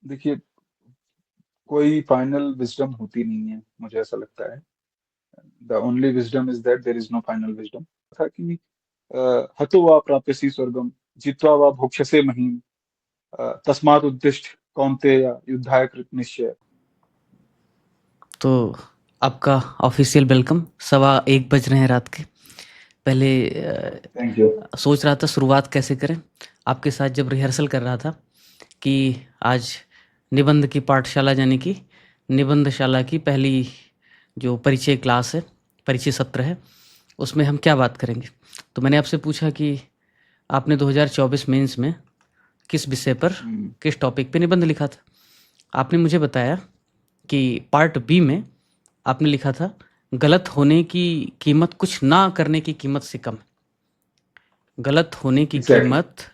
देखिए, कोई final wisdom होती नहीं है, मुझे ऐसा लगता है। The only wisdom is that there is no final wisdom. था कि हतो वा प्राप्यसी स्वर्गम, जित्वा वा भोक्ष्यसे महीम, तस्मात् उत्तिष्ठ कौन्तेय, युद्धाय कृत निश्चय। तो आपका ऑफिशियल वेलकम। 1:15 बज रहे हैं रात के। पहले थैंक यू। सोच रहा था शुरुआत कैसे करें। आपके साथ जब रिहर्सल कर रहा था कि आज निबंध की पाठशाला यानी कि निबंधशाला की पहली जो परिचय क्लास है, परिचय सत्र है, उसमें हम क्या बात करेंगे। तो मैंने आपसे पूछा कि आपने 2024 मेंस में किस विषय पर, किस टॉपिक पे निबंध लिखा था। आपने मुझे बताया कि पार्ट बी में आपने लिखा था गलत होने की कीमत कुछ ना करने की कीमत से कम। गलत होने की एग्जैक्टली। कीमत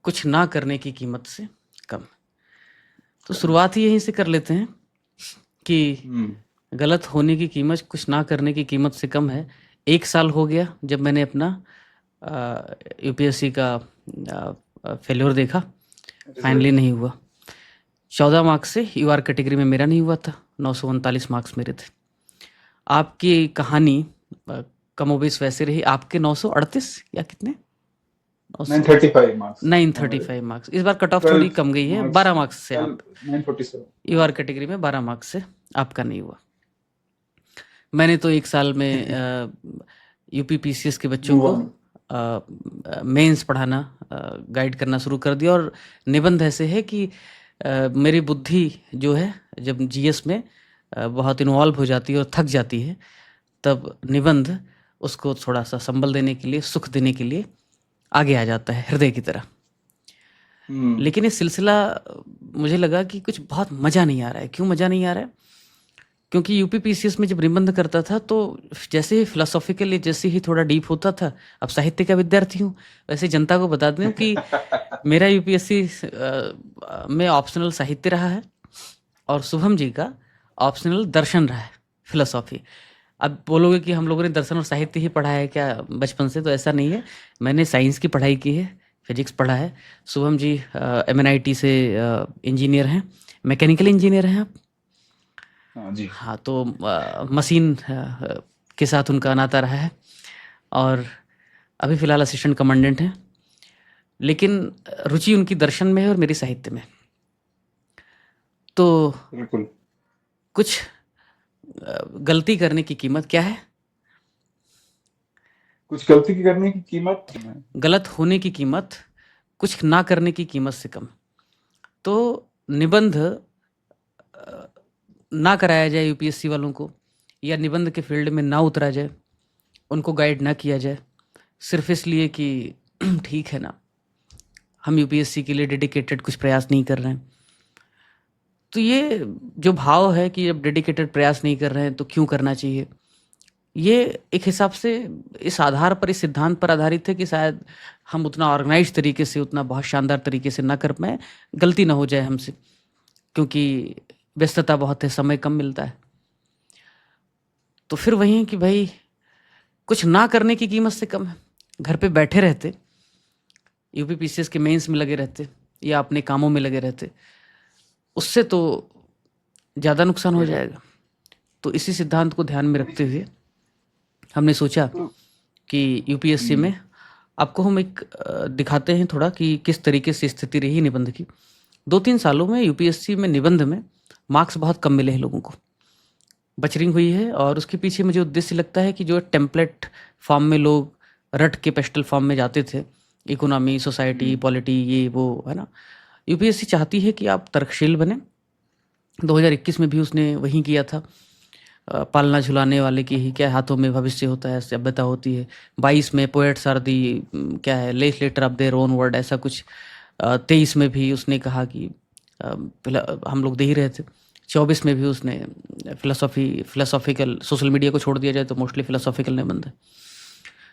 कुछ ना करने की कीमत से कम। तो शुरुआत ही यहीं से कर लेते हैं कि हम्म। गलत होने की कीमत कुछ ना करने की कीमत से कम है। 1 साल हो गया जब मैंने अपना यूपीएससी का फेल्योर देखा, फाइनली रिजल्ट। नहीं हुआ। 14 मार्क्स से यूआर कैटेगरी में मेरा नहीं हुआ था, 939 मार्क्स मेरे थे। आपकी कहानी अ, कमोबेश वैसे रही। आपके 938 या कितने, 900, 935 मार्क्स। 935 मार्क्स। इस बार कट ऑफ थोड़ी 12 कम गई है, मार्क्स। 12 मार्क्स से आप 947। यूआर कैटेगरी में 12 मार्क्स से आपका नहीं हुआ। मैंने तो 1 साल में यूपी पीसीएस के बच्चों मूव को ऑन। मेंस पढ़ाना, गाइड करना शुरू कर दिया। और निबंध ऐसे है कि मेरी बुद्धि जो है, जब जीएस में बहुत इन्वॉल्व हो जाती है और थक जाती है, तब निबंध उसको थोड़ा सा संबल देने के लिए, सुख देने के लिए आगे आ जाता है हृदय की तरह। हम्म। लेकिन ये सिलसिला मुझे लगा कि कुछ बहुत मज़ा नहीं आ रहा है। क्यों मज़ा नहीं आ रहा है? क्योंकि यूपी पीसीएस में जब निबंध करता था तो जैसे ही फिलोसॉफिकल, जैसे ही थोड़ा डीप होता था, अब साहित्य का विद्यार्थी हूँ, वैसे जनता को बता दूं कि मेरा यूपीएससी में ऑप्शनल साहित्य रहा है और शुभम जी का ऑप्शनल दर्शन रहा है, फिलोसॉफी। अब बोलोगे कि हम लोगों ने दर्शन और साहित्य ही पढ़ा है क्या बचपन से, तो ऐसा नहीं है। मैंने साइंस की पढ़ाई की है, फिजिक्स पढ़ा है। शुभम जी एमएनआईटी से इंजीनियर हैं, मैकेनिकल इंजीनियर हैं आप। हाँ जी। हाँ, तो मशीन के साथ उनका नाता रहा है और अभी फ़िलहाल असिस्टेंट कमांडेंट हैं। लेकिन रुचि उनकी दर्शन में है और मेरी साहित्य में। तो बिल्कुल। कुछ गलती करने की कीमत क्या है? कुछ गलती की करने की कीमत है। गलत होने की कीमत कुछ ना करने की कीमत से कम। तो निबंध ना कराया जाए यूपीएससी वालों को, या निबंध के फील्ड में ना उतरा जाए, उनको गाइड ना किया जाए, सिर्फ इसलिए कि ठीक है ना, हम यूपीएससी के लिए डेडिकेटेड कुछ प्रयास नहीं कर रहे हैं। तो ये जो भाव है कि जब डेडिकेटेड प्रयास नहीं कर रहे हैं तो क्यों करना चाहिए, ये एक हिसाब से इस आधार पर, इस सिद्धांत पर आधारित है कि शायद हम उतना ऑर्गेनाइज तरीके से, उतना बहुत शानदार तरीके से ना कर पाए, गलती ना हो जाए हमसे, क्योंकि व्यस्तता बहुत है, समय कम मिलता है। तो फिर वही है कि भाई कुछ ना करने की कीमत से कम है। घर पे बैठे रहते, यूपी पीसीएस के मेंस में लगे रहते या अपने कामों में लगे रहते, उससे तो ज़्यादा नुकसान हो बेटर। जाएगा। तो इसी सिद्धांत को ध्यान में रखते हुए हमने सोचा तो कि यूपीएससी में आपको हम एक दिखाते हैं थोड़ा कि किस तरीके से स्थिति रही निबंध की। 2-3 सालों में यूपीएससी में निबंध में मार्क्स बहुत कम मिले हैं लोगों को, बचरिंग हुई है। और उसके पीछे मुझे उद्देश्य लगता है कि जो टेम्पलेट फॉर्म में लोग रट के पेस्टल फॉर्म में जाते थे, इकोनॉमी, सोसाइटी, पॉलिटी, ये वो है ना, यूपीएससी चाहती है कि आप तर्कशील बने। 2021 में भी उसने वही किया था। पालना झुलाने वाले के ही क्या हाथों में भविष्य होता है, सभ्यता होती है। 22 में पोएट्स आर दी क्या है, letter of their own word, ऐसा कुछ। 23 में भी उसने कहा कि हम लोग दे ही रहे थे। 24 में भी उसने फिलोसॉफिकल, सोशल मीडिया को छोड़ दिया जाए तो मोस्टली फिलोसॉफिकल निबंध है।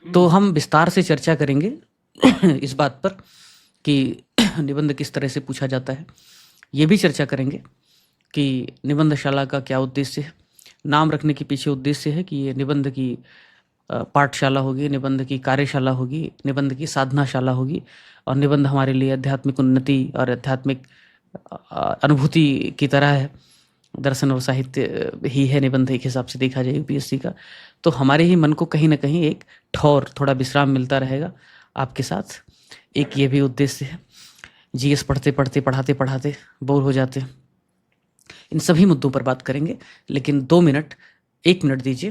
तो हम विस्तार से चर्चा करेंगे इस बात पर कि निबंध किस तरह से पूछा जाता है। ये भी चर्चा करेंगे कि निबंधशाला का क्या उद्देश्य है। नाम रखने के पीछे उद्देश्य है कि ये निबंध की पाठशाला होगी, निबंध की कार्यशाला होगी, निबंध की साधनाशाला होगी। और निबंध हमारे लिए आध्यात्मिक उन्नति और आध्यात्मिक अनुभूति की तरह है। दर्शन और साहित्य ही है निबंध एक हिसाब से देखा जाए यूपीएससी का। तो हमारे ही मन को कहीं न कहीं एक ठौर, थोड़ा विश्राम मिलता रहेगा आपके साथ। एक ये भी उद्देश्य है। जीएस पढ़ते-पढ़ते, पढ़ाते-पढ़ाते बोर हो जाते हैं। इन सभी मुद्दों पर बात करेंगे, लेकिन 2 मिनट, 1 मिनट दीजिए।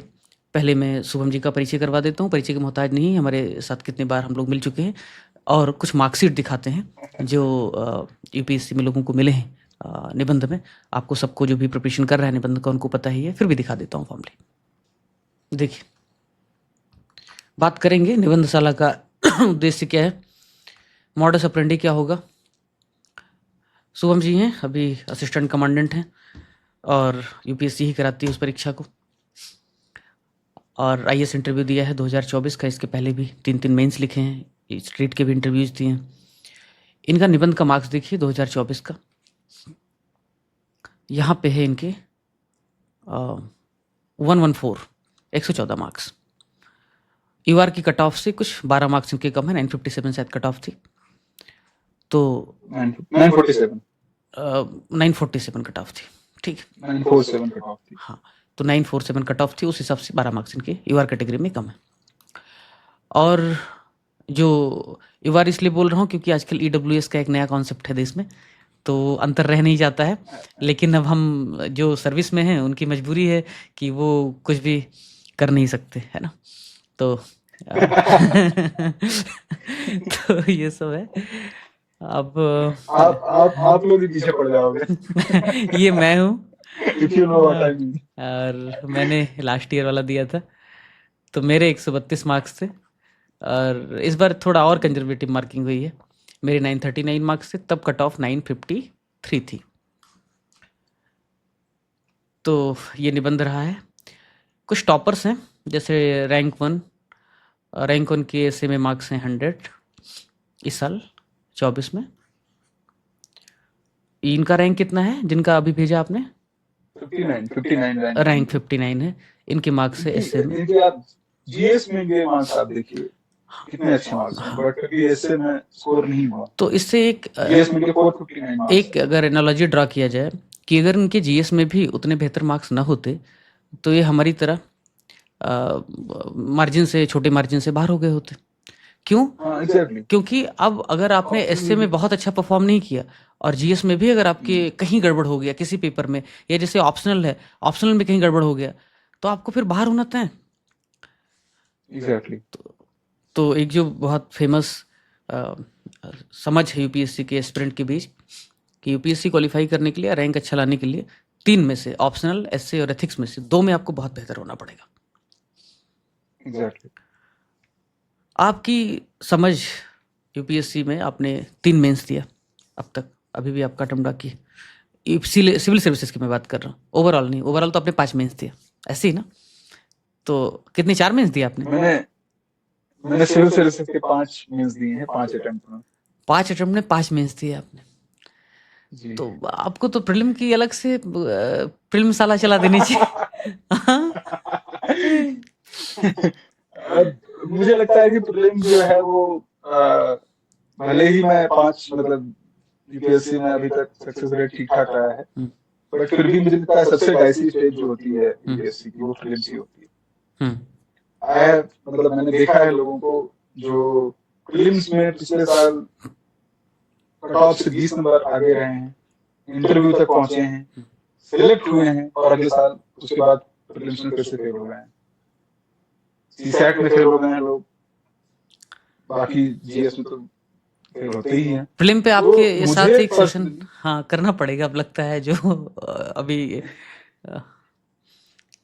पहले मैं शुभम जी का परिचय करवा देता हूँ, परिचय के मोहताज नहीं, हमारे साथ कितनी बार हम लोग मिल चुके हैं। और कुछ मार्कशीट दिखाते हैं जो यूपीएससी में लोगों को मिले हैं निबंध में। आपको सबको जो भी प्रिपरेशन कर रहा है निबंध का उनको पता ही है, फिर भी दिखा देता हूँ फॉर्मली। देखिए, बात करेंगे निबंधशाला का उद्देश्य क्या है, मॉडस ऑपरेंडी क्या होगा। शुभम जी हैं, अभी असिस्टेंट कमांडेंट हैं और यूपीएससी ही कराती है उस परीक्षा को। और आईएएस इंटरव्यू दिया है 2024 का, इसके पहले भी 3-3 मेंस लिखे हैं, स्ट्रीट के भी इंटरव्यूज दिए हैं। इनका निबंध का मार्क्स देखिए 2024 का, यहाँ पे है इनके 114 मार्क्स। यूआर की कट ऑफ से कुछ 12 मार्क्स इनके कम है, 957 शायद कट ऑफ थी, तो 947 947 कट ऑफ थी, ठीक है। 947 कट ऑफ थी। हाँ, तो 947 कट ऑफ थी, उस हिसाब से 12 मार्क्स इनके यूआर कैटेगरी में कम है। और जो यूआर इसलिए बोल रहा हूँ क्योंकि आजकल ईडब्ल्यूएस का एक नया कॉन्सेप्ट है देश में, तो अंतर रह नहीं जाता है। लेकिन अब हम जो सर्विस में हैं उनकी मजबूरी है कि वो कुछ भी कर नहीं सकते, है ना। तो तो ये सब है। अब आप लोग ही पीछे पड़ जाओगे। ये मैं हूँ If you know what I mean. और मैंने लास्ट ईयर वाला दिया था, तो मेरे 132 मार्क्स थे। और इस बार थोड़ा और कंजर्वेटिव मार्किंग हुई है, मेरे 939 मार्क्स थे, तब कट ऑफ 953 थी। तो ये निबंध रहा है। कुछ टॉपर्स हैं, जैसे रैंक 1 के ऐसे में मार्क्स हैं 100 इस साल 24 में। इनका रैंक कितना है जिनका अभी भेजा आपने? 59 रैंक 59 है इनके मार्क्स है एसए में। इनके आप जीएस में के मार्क्स आप देखिए कितने अच्छे मार्क्स हैं, बट कभी एसए में स्कोर नहीं हुआ। तो इससे एक जीएस में के 459 मार्क्स एक अगर एनालॉजी ड्रा किया जाए कि अगर उनके जीएस में भी उतने बेहतर मार्क्स ना होते तो ये हमारी तरह मार्जिन से, छोटे मार्जिन से बाहर हो गए होते। क्यों? एग्जैक्टली। क्योंकि अब अगर आपने एसए में बहुत अच्छा परफॉर्म नहीं किया और जीएस में भी अगर आपके कहीं गड़बड़ हो गया किसी पेपर में, या जैसे ऑप्शनल है, ऑप्शनल में कहीं गड़बड़ हो गया, तो आपको फिर बाहर होना तय। एग्जैक्टली। तो एक जो बहुत फेमस समझ है यूपीएससी के एस्पिरेंट के बीच कि यूपीएससी क्वालिफाई करने के लिए, रैंक अच्छा लाने के लिए 3 में से, ऑप्शनल, एसए और एथिक्स में से 2 में आपको बहुत बेहतर होना पड़ेगा। एग्जैक्टली। आपकी समझ यूपीएससी में आपने 3 मेंस दिया अब तक, अभी भी आपका अटेम्प्ट बाकी है। सिविल सर्विसेज की मैं बात कर रहा हूँ, ओवरऑल नहीं। ओवरऑल तो आपने 5 मेंस दिया, ऐसे ही ना? तो कितनी, 4 मेंस दिया आपने? मैंने सिविल सर्विसेज के 5 मेंस दिए हैं 5 अटेम्प्ट में। 5 अटेम्प्ट में 5 मेंस दिए आपने जी। तो आपको तो प्रीलिम की अलग से प्रीलिम साला चला देनी चाहिए। मुझे लगता है कि प्रीलिम जो है वो भले ही मैं 5 मतलब यूपीएससी में अभी तक सक्सेस रेट ठीक ठाक रहा है, बट फिर भी मुझे लगता है सबसे डाइसी स्टेज जो होती है यूपीएससी की वो प्रीलिम्स ही होती है। मतलब मैंने देखा है लोगों को जो प्रीलिम्स में पिछले साल कट ऑफ से 20 नंबर आगे रहे हैं, इंटरव्यू तक पहुंचे हैं, सिलेक्ट हुए हैं, और अगले साल उसके बाद प्रीलिम्स में फिर से फेल हो गए हैं, सीसैट में फेल हो गए हैं लोग, बाकी जीएस में तो फेल होते ही हैं। प्रीलिम पे आपके ये साथ एक सेशन हाँ करना पड़ेगा, अब लगता है, जो अभी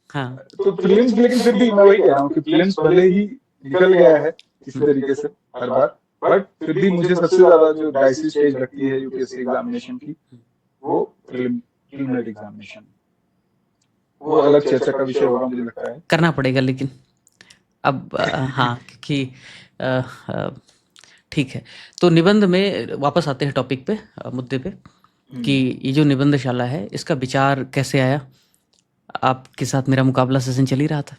हाँ। तो प्रीलिम्स, लेकिन फिर भी मैं वही कह रहा हूँ कि प्रीलिम्स भले ही निकल गया है किसी तरीके से हर बार, बट फिर भी मुझे सबसे ज्यादा जो डाइसी स्टेज लगती है यूपीएससी एग्जामिनेशन की वो प्रीलिमिनरी एग्जामिनेशन। वो अलग चर्चा का विषय होगा, मुझे लगता है करना पड़ेगा। लेकिन अब हाँ, क्योंकि ठीक है। तो निबंध में वापस आते हैं टॉपिक पे, मुद्दे पे, कि ये जो निबंधशाला है इसका विचार कैसे आया। आपके साथ मेरा मुकाबला सेशन चल ही रहा था।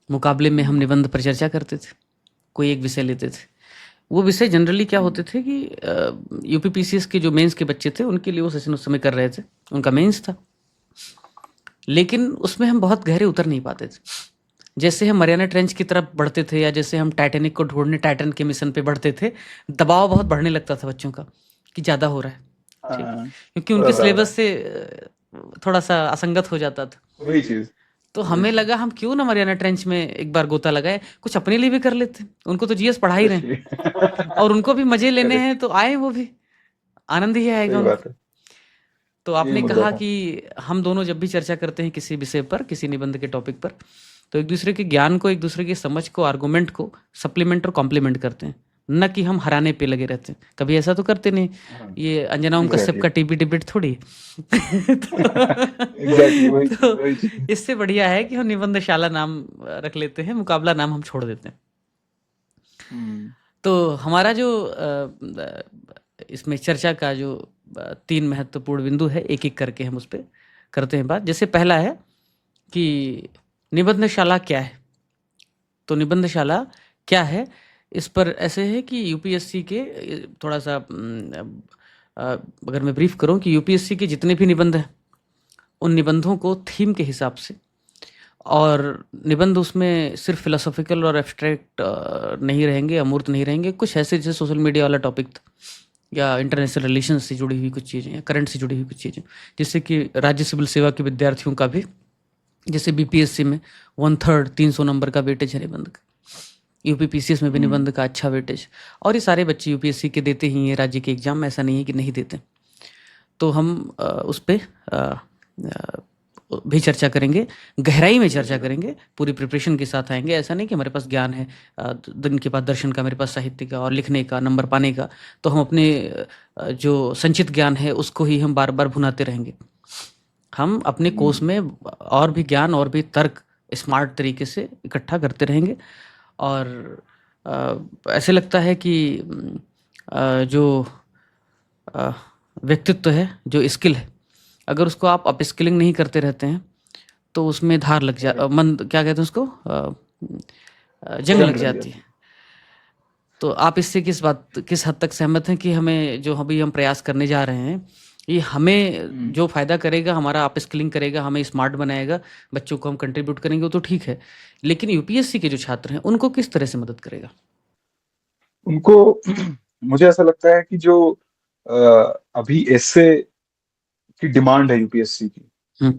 मुकाबले में हम निबंध पर चर्चा करते थे, कोई एक विषय लेते थे। वो विषय जनरली क्या हम्म, होते थे कि यूपीपीसीएस के जो मेंस के बच्चे थे उनके लिए वो सेशन उस समय कर रहे थे, उनका मेंस था। लेकिन उसमें हम बहुत गहरे उतर नहीं पाते थे। जैसे हम मरियाना ट्रेंच की तरफ बढ़ते थे या जैसे हम टाइटैनिक को ढूंढने टाइटन के मिशन पे बढ़ते थे, दबाव बहुत बढ़ने लगता था बच्चों का कि ज़्यादा हो रहा है। ठीक, हाँ, क्योंकि थोड़ा उनके ज्यादा सिलेबस से थोड़ा सा असंगत हो जाता था। वही चीज, तो वही हमें चीज। लगा हम क्यों ना मरियाना ट्रेंच में एक बार गोता लगाए, कुछ अपने लिए भी कर लेते। उनको तो जीएस पढ़ा ही रहे हैं ऑब्वियसली। और उनको भी मजे लेने करेक्ट, हैं, तो आए वो भी, आनंद ही आएगा सही उनको। बात है। तो यही आपने मुद्दा कहा था। कि हम दोनों जब भी चर्चा करते हैं किसी विषय पर, किसी निबंध के टॉपिक पर, तो एक दूसरे के ज्ञान को, एक दूसरे की समझ को, आर्गुमेंट को सप्लीमेंट और कॉम्प्लीमेंट करते हैं, न कि हम हराने पे लगे रहते हैं। कभी ऐसा तो करते नहीं। हाँ, ये अंजना ओम कश्यप एग्जैक्टली। का टीबी डिबेट थोड़ी है। एग्जैक्टली वही चीज, तो वही चीज। इससे बढ़िया है कि हम निबंधशाला नाम रख लेते हैं, मुकाबला नाम हम छोड़ देते हैं। हम्म, तो हमारा जो इसमें चर्चा का जो 3 महत्वपूर्ण बिंदु है, एक-एक करके हम उस पे करते हैं बात। जैसे पहला है कि निबंधशाला क्या है? तो निबंधशाला क्या है? इस पर ऐसे है कि यूपीएससी के थोड़ा-सा अगर मैं ब्रीफ करूँ कि यूपीएससी के जितने भी निबंध हैं, उन निबंधों को थीम के हिसाब से, और निबंध उसमें सिर्फ फिलोसॉफिकल और एब्स्ट्रैक्ट नहीं रहेंगे, अमूर्त नहीं रहेंगे। कुछ ऐसे जैसे सोशल मीडिया वाला टॉपिक था, या इंटरनेशनल रिलेशंस से जुड़ी हुई कुछ चीज़ें, या करंट से जुड़ी हुई कुछ चीज़ें, जिससे कि राज्य सिविल सेवा के विद्यार्थियों का भी, जैसे बीपीएससी में 1/3 300 नंबर का वेटेज है निबंध का, यूपीपीसीएस में भी हम्म, निबंध का अच्छा वेटेज, और ये सारे बच्चे यूपीएससी के देते ही हैं राज्य के एग्जाम, ऐसा नहीं है कि नहीं देते। तो हम उस पे भी चर्चा करेंगे, गहराई में चर्चा करेंगे, पूरी प्रिपरेशन के साथ आएँगे। ऐसा नहीं कि हमारे पास ज्ञान है दिन के बाद दर्शन का, मेरे पास साहित्य का और लिखने का, नंबर पाने का, तो हम अपने जो संचित ज्ञान है उसको ही हम बार-बार भुनाते रहेंगे। हम अपने कोर्स हम्म, में और भी ज्ञान और भी तर्क स्मार्ट तरीके से इकट्ठा करते रहेंगे। और ऐसे लगता है कि जो अ, व्यक्तित्व है, जो स्किल है, अगर उसको आप अपस्किलिंग नहीं करते रहते हैं, तो उसमें धार लग करेक्ट। मन क्या कहते हैं उसको, जंग लग जंग लग जाती है। जाती। तो आप इससे किस हद तक सहमत हैं कि हमें जो अभी हम प्रयास करने जा रहे हैं, ये हमें हम्म, जो फ़ायदा करेगा, हमारा अपस्किलिंग करेगा, हमें स्मार्ट बनाएगा, बच्चों को हम कंट्रीब्यूट करेंगे, वो तो ठीक है। लेकिन यूपीएससी के जो छात्र हैं, उनको किस तरह से मदद करेगा? उनको मुझे ऐसा लगता है कि जो अ, अभी एसए की डिमांड है यूपीएससी की, हुँ,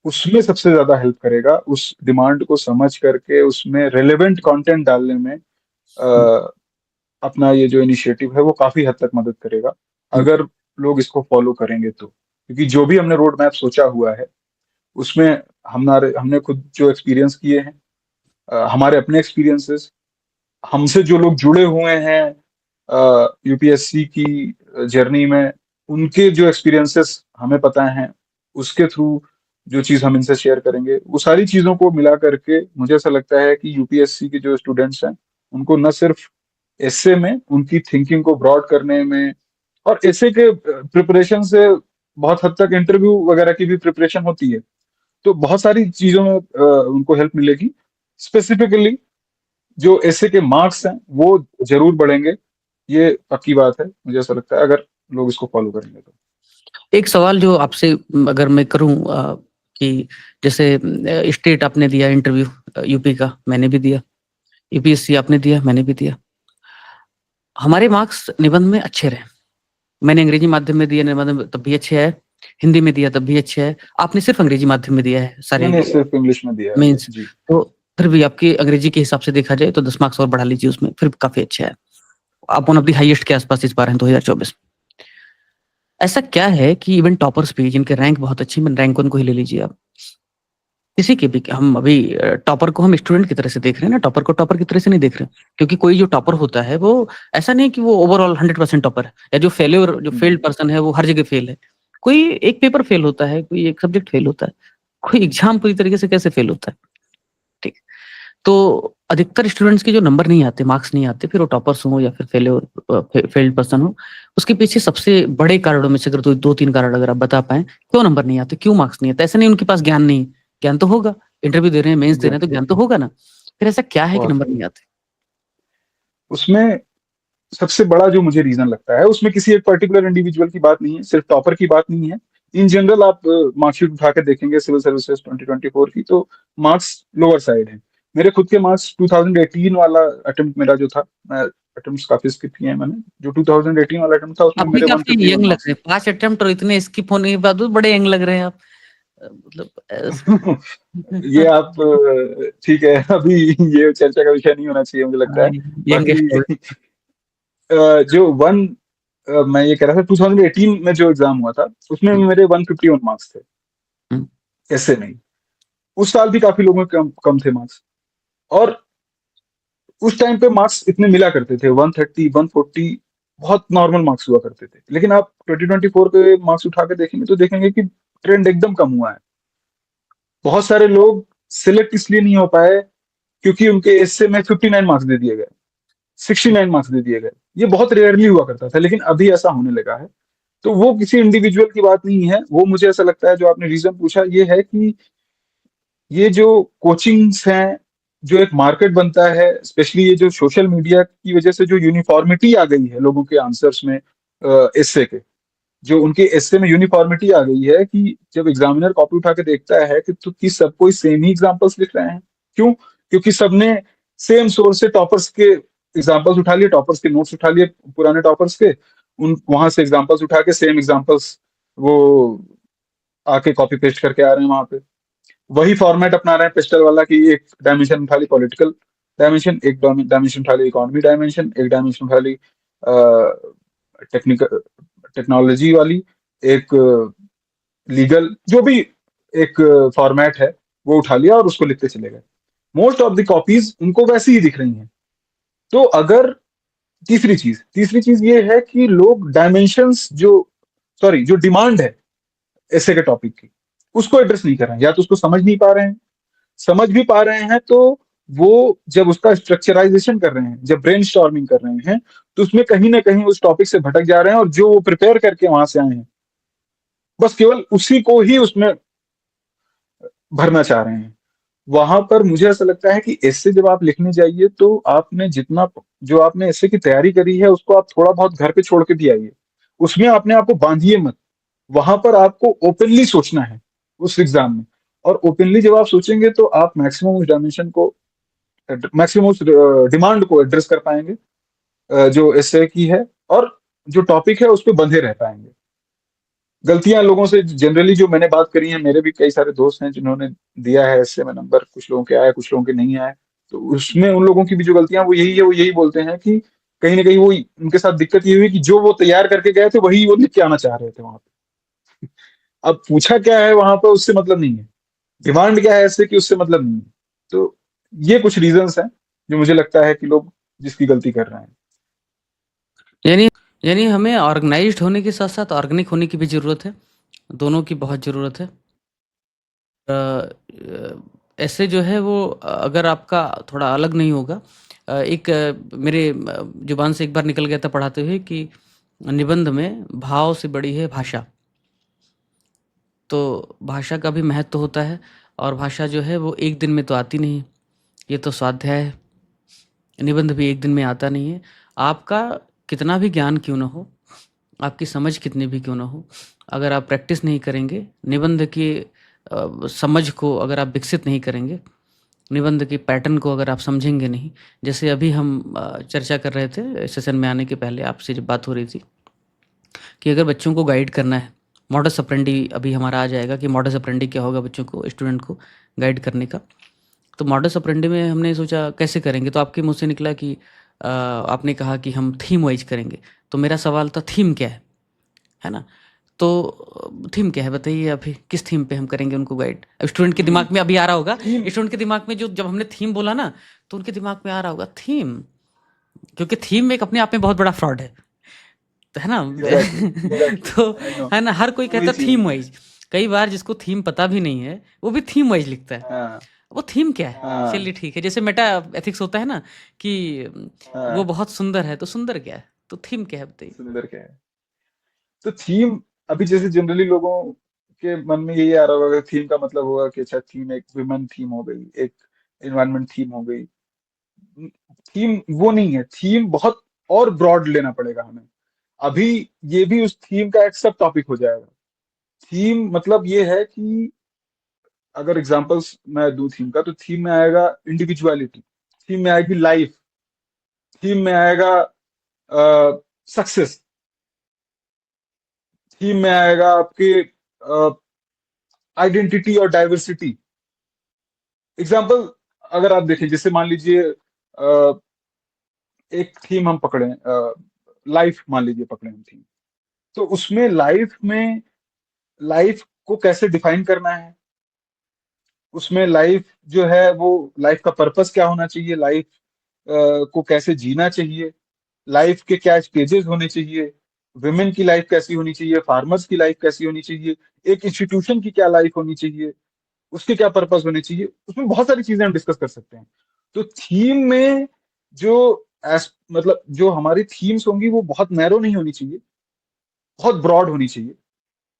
उसमें सबसे ज्यादा हेल्प करेगा। उस डिमांड को समझ करके उसमें रेलेवेंट कंटेंट डालने में हुँ, अपना ये जो इनिशिएटिव है वो काफी हद तक मदद करेगा, हुँ, अगर लोग इसको फॉलो करेंगे तो। क्योंकि जो भी हमने रोड मैप सोचा हुआ है उसमें हमारे हमने खुद जो एक्सपीरियंस किए हैं, हमारे अपने एक्सपीरियंसेस, हमसे जो लोग जुड़े हुए हैं यूपीएससी की जर्नी में, उनके जो एक्सपीरियंसेस हमें पता हैं, उसके थ्रू जो चीज हम इनसे शेयर करेंगे, वो सारी चीजों को मिला करके मुझे ऐसा लगता है कि यूपीएससी के जो स्टूडेंट्स हैं उनको न सिर्फ एसए में उनकी थिंकिंग को ब्रॉड करने में, और एसए के प्रिपरेशन से बहुत हद तक इंटरव्यू वगैरह की भी प्रिपरेशन होती है, तो बहुत सारी चीजों में उनको हेल्प मिलेगी। स्पेसिफिकली जो एसए के मार्क्स हैं वो जरूर बढ़ेंगे, ये पक्की बात है, मुझे ऐसा लगता है, अगर लोग इसको फॉलो करेंगे तो। एक सवाल जो आपसे अगर मैं करूँ कि जैसे स्टेट आपने दिया इंटरव्यू, यूपी का, मैंने भी दिया, यूपीएससी आपने दिया, मैंने भी दिया। हमारे मार्क्स निबंध में अच्छे रहे। मैंने अंग्रेजी माध्यम में दिया निबंध में, तब भी अच्छे आए, हिंदी में दिया तब भी अच्छे आए। आपने सिर्फ अंग्रेजी माध्यम में दिया है सारे मैंने सिर्फ इंग्लिश में दिया है मेंस, जी। तो फिर भी आपकी अंग्रेजी के हिसाब से देखा जाए तो 10 मार्क्स और बढ़ा लीजिए उसमें, फिर काफ़ी अच्छे आए। आप वन ऑफ द हाईएस्ट के आस-पास इस बार हैं 2024। ऐसा क्या है कि इवन टॉपर्स भी जिनके रैंक बहुत अच्छे हैं, रैंक 1 को ही ले लीजिए आप। किसी के भी, हम अभी टॉपर को हम स्टूडेंट की तरह से देख रहे हैं ना, टॉपर को टॉपर की तरह से नहीं देख रहे। क्योंकि कोई जो टॉपर होता है वो ऐसा नहीं कि वो ओवरऑल 100% टॉपर है, या जो फेल्ड हम्म, पर्सन है वो हर जगह फेल है। कोई एक पेपर फेल होता है, कोई एक सब्जेक्ट फेल होता है, कोई एग्ज़ाम पूरी तरीके से कैसे फेल होता है, ठीक। तो अधिकतर स्टूडेंट्स के जो नंबर नहीं आते, मार्क्स नहीं आते, फिर वो टॉपर्स हों या फिर फेल्ड पर्सन हो, उसके पीछे सबसे बड़े कारणों में से अगर 2-3 कारण अगर आप बता पाएँ, क्यों नंबर नहीं आते, क्यों मार्क्स नहीं आते? ऐसा नहीं उनके पास ज्ञान नहीं है, ज्ञान तो होगा, इंटरव्यू दे रहे हैं, मेंस दे रहे हैं तो एग्जैक्टली। ज्ञान तो होगा ना। फिर ऐसा क्या है कि बहुत नंबर सारी नहीं आते? उसमें सबसे बड़ा जो मुझे रीजन लगता है, उसमें किसी एक पर्टिकुलर इंडिविजुअल की बात नहीं है, सिर्फ टॉपर की बात नहीं है। इन जनरल आप मार्कशीट उठा के देखेंगे सिविल सर्विसेज 2024 की, तो मार्क्स लोअर साइड है। मेरे खुद के मार्क्स 2018 वाला अटेम्प्ट मेरा जो था, मैं अटेम्प्ट्स काफी स्किप किए हैं मैंने, जो 2018 वाला अटेम्प्ट था उसमें आप भी मेरे काफी 151 यंग लग मार्क्स रहे हैं, 5 अटेम्प्ट और इतने स्किप होने के बाद भी बड़े यंग लग रहे हैं आप। मतलब थे। ये आप ठीक है, अभी ये चर्चा का विषय नहीं होना चाहिए मुझे लगता है। बाकी यंगेस्ट। जो मैं ये कह रहा था, 2018 में जो एग्जाम हुआ था उसमें मेरे 151 मार्क्स थे ऐसे में ही। उस साल भी काफी लोगों के कम कम थे मार्क्स। और उस टाइम पे मार्क्स इतने मिला करते थे, 130 140 बहुत नॉर्मल मार्क्स हुआ करते थे। लेकिन आप 2024 के मार्क्स उठा के देखेंगे तो देखेंगे कि ट्रेंड एकदम कम हुआ है। बहुत सारे लोग सिलेक्ट इसलिए नहीं हो पाए क्योंकि उनके एस्से में 59 मार्क्स दे दिए गए, 69 मार्क्स दे दिए गए। ये बहुत रेयरली हुआ करता था, लेकिन अभी ऐसा होने लगा है। तो वो किसी इंडिविजुअल की बात नहीं है, वो मुझे ऐसा लगता है, जो आपने रीजन पूछा ये है कि ये जो कोचिंग्स हैं, जो एक मार्केट बनता है, स्पेशली ये जो सोशल मीडिया की वजह से जो यूनिफॉर्मिटी आ गई है लोगों के आंसर्स में, एस्से के, जो उनके एस्से में यूनिफॉर्मिटी आ गई है कि जब एग्जामिनर कॉपी उठा के देखता है कि तो कि सब कोई सेम ही एग्जांपल्स लिख रहे हैं। क्यों? क्योंकि सबने सेम सोर्स से टॉपर्स के एग्जांपल्स उठा लिए, टॉपर्स के नोट्स उठा लिए पुराने टॉपर्स के, उन वहां से एग्जांपल्स उठा के सेम एग्जांपल्स वो आके कॉपी पेस्ट करके आ रहे हैं वहां पे। वही फॉर्मेट अपना रहे हैं पिस्टल वाला, कि एक डायमेंशन उठा ली पॉलिटिकल डायमेंशन, एक डायमेंशन उठा ली इकोनॉमी डायमेंशन, एक डायमेंशन उठा ली टेक्निकल टेक्नोलॉजी वाली, एक लीगल, जो भी एक फॉर्मेट है वो उठा लिया और उसको लिखते चले गए। मोस्ट ऑफ द कॉपीज उनको वैसी ही दिख रही हैं। तो अगर तीसरी चीज ये है कि लोग डायमेंशंस जो, सॉरी, जो डिमांड है ऐसे के टॉपिक की, उसको एड्रेस नहीं कर रहे हैं, या तो उसको समझ नहीं पा रहे हैं। समझ भी पा रहे हैं तो वो जब उसका स्ट्रक्चराइजेशन कर रहे हैं, जब ब्रेनस्टॉर्मिंग कर रहे हैं, तो उसमें कहीं ना कहीं उस टॉपिक से भटक जा रहे हैं, और जो वो प्रिपेयर करके वहां से आए हैं बस केवल उसी को ही उसमें भरना चाह रहे हैं। वहां पर मुझे ऐसा लगता है कि ऐसे जब आप लिखने जाइए तो आपने जितना, जो आपने ऐसे की तैयारी करी है उसको आप थोड़ा बहुत घर पे छोड़ के भी आइए। उसमें अपने आप को बांधिए मत। वहां पर आपको ओपनली सोचना है उस एग्जाम में। और ओपनली जब आप सोचेंगे तो आप मैक्सिमम उस डायमेंशन को, मैक्सिमम उस डिमांड को एड्रेस कर पाएंगे जो एसए की है, और जो टॉपिक है उस पर बंधे रह पाएंगे। गलतियां लोगों से जनरली जो मैंने बात करी है, मेरे भी कई सारे दोस्त हैं जिन्होंने दिया है एसए में नंबर, कुछ लोगों के आए कुछ लोगों के नहीं आए। तो उसमें उन लोगों की भी जो गलतियां वो यही है, वो यही बोलते हैं कि कहीं ना कहीं वो, उनके साथ दिक्कत ये हुई कि जो वो तैयार करके गए थे वही वो लिख के आना चाह रहे थे वहां पे। अब पूछा क्या है वहां पर उससे मतलब नहीं है, डिमांड क्या है ऐसे कि उससे मतलब नहीं है। तो ये कुछ रीजंस हैं जो मुझे लगता है कि लोग जिसकी गलती कर रहे हैं। यानी यानी हमें ऑर्गेनाइज्ड होने के साथ साथ ऑर्गेनिक होने की भी ज़रूरत है। दोनों की बहुत ज़रूरत है। ऐसे जो है वो अगर आपका थोड़ा अलग नहीं होगा, एक मेरे जुबान से एक बार निकल गया था पढ़ाते हुए कि निबंध में भाव से बड़ी है भाषा। तो भाषा का भी महत्व होता है, और भाषा जो है वो एक दिन में तो आती नहीं है। ये तो स्वाध्याय है। निबंध भी एक दिन में आता नहीं है। आपका कितना भी ज्ञान क्यों ना हो, आपकी समझ कितनी भी क्यों ना हो, अगर आप प्रैक्टिस नहीं करेंगे, निबंध की समझ को अगर आप विकसित नहीं करेंगे, निबंध के पैटर्न को अगर आप समझेंगे नहीं, जैसे अभी हम चर्चा कर रहे थे सेशन में आने के पहले आपसे जब बात हो रही थी कि अगर बच्चों को गाइड करना है, मॉडस अप्रेंडी अभी हमारा आ जाएगा कि मॉडस अप्रेंडी क्या होगा बच्चों को, स्टूडेंट को गाइड करने का। तो मॉडस अप्रेंडी में हमने सोचा कैसे करेंगे, तो आपके मुँह से निकला कि आपने कहा कि हम थीम वाइज करेंगे। तो मेरा सवाल था थीम क्या है ना? तो थीम क्या है बताइए अभी, किस थीम पे हम करेंगे उनको गाइड? अब स्टूडेंट के थीम दिमाग में अभी आ रहा होगा, थीम स्टूडेंट के दिमाग में जो जब हमने थीम बोला ना, तो उनके दिमाग में आ रहा होगा थीम, क्योंकि थीम एक अपने आप में बहुत बड़ा फ्रॉड है ना? एग्जैक्टली एग्जैक्टली तो आई नो, है ना, हर कोई वही कहता चीज थीम है। वाइज। कई बार जिसको थीम पता भी नहीं है वो भी थीम वाइज लिखता है। हाँ वो थीम क्या है? हाँ चलिए ठीक है, जैसे मेटा एथिक्स होता है ना कि वो हाँ। बहुत सुंदर है, तो सुंदर क्या है? तो थीम क्या है बताइए? सुंदर क्या है? तो थीम, अभी जैसे जनरली लोगों के मन में यही आ रहा होगा, थीम का मतलब होगा कि अच्छा थीम, एक विमेन थीम हो गई, एक एनवायरनमेंट थीम हो गई। थीम वो नहीं है। थीम बहुत और ब्रॉड लेना पड़ेगा हमें। अभी ये भी उस थीम का एक सब टॉपिक हो जाएगा। थीम मतलब ये है कि अगर एग्जांपल्स मैं दूं थीम का, तो थीम में आएगा इंडिविजुअलिटी, थीम में आएगी लाइफ, थीम में आएगा सक्सेस, थीम में आएगा आपके आइडेंटिटी और डाइवर्सिटी। एग्जांपल अगर आप देखें, जैसे मान लीजिए एक थीम हम पकड़े, लाइफ मान लीजिए पकड़े हम थीम, तो उसमें लाइफ को कैसे डिफाइन करना है, उसमें लाइफ जो है वो लाइफ का पर्पस क्या होना चाहिए, लाइफ को कैसे जीना चाहिए, लाइफ के क्या स्टेजेस होने चाहिए, विमेन की लाइफ कैसी होनी चाहिए, फार्मर्स की लाइफ कैसी होनी चाहिए, एक इंस्टीट्यूशन की क्या लाइफ होनी चाहिए, उसके क्या पर्पस होने चाहिए। उसमें बहुत सारी चीजें हम डिस्कस कर सकते हैं। तो थीम में जो मतलब जो हमारी थीम्स होंगी वो बहुत नैरो नहीं होनी चाहिए, बहुत ब्रॉड होनी चाहिए।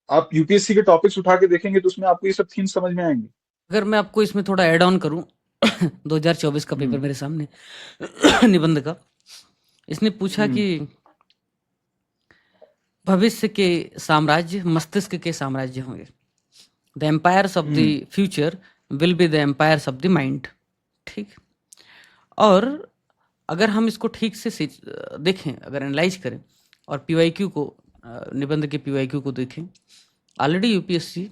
आप यूपीएससी के टॉपिक्स उठा के देखेंगे तो उसमें आपको ये सब थीम्स समझ में आएंगे। अगर मैं आपको इसमें थोड़ा ऐड ऑन करूं 2024 का पेपर हम्म। मेरे सामने निबंध का, इसने पूछा हम्म। कि भविष्य के साम्राज्य मस्तिष्क के साम्राज्य होंगे। The empires of the hmm. Future will be the empires of the mind. ठीक। और अगर हम इसको ठीक से देखें, अगर एनालाइज करें और पीवाईक्यू को, निबंध के पीवाईक्यू को देखें, ऑलरेडी यूपीएससी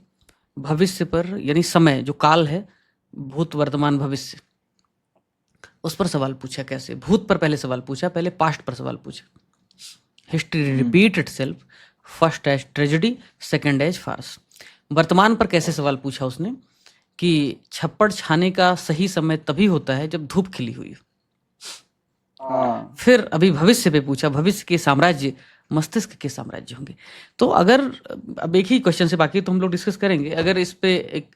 भविष्य पर, यानी समय जो काल है, भूत वर्तमान भविष्य, उस पर सवाल पूछा। कैसे? भूत पर पहले सवाल पूछा, पहले पास्ट पर सवाल पूछा। History hmm. Repeat itself, first as tragedy, second as farce. वर्तमान पर कैसे सवाल पूछा उसने कि छप्पड़ छाने का सही समय तभी होता है जब धूप खिली हुई हो। हाँ। फिर अभी भविष्य पे पूछा, भविष्य के साम्राज्य मस्तिष्क के साम्राज्य होंगे। तो अगर अब एक ही क्वेश्चन से, बाकी तो हम लोग डिस्कस करेंगे, अगर इस पे एक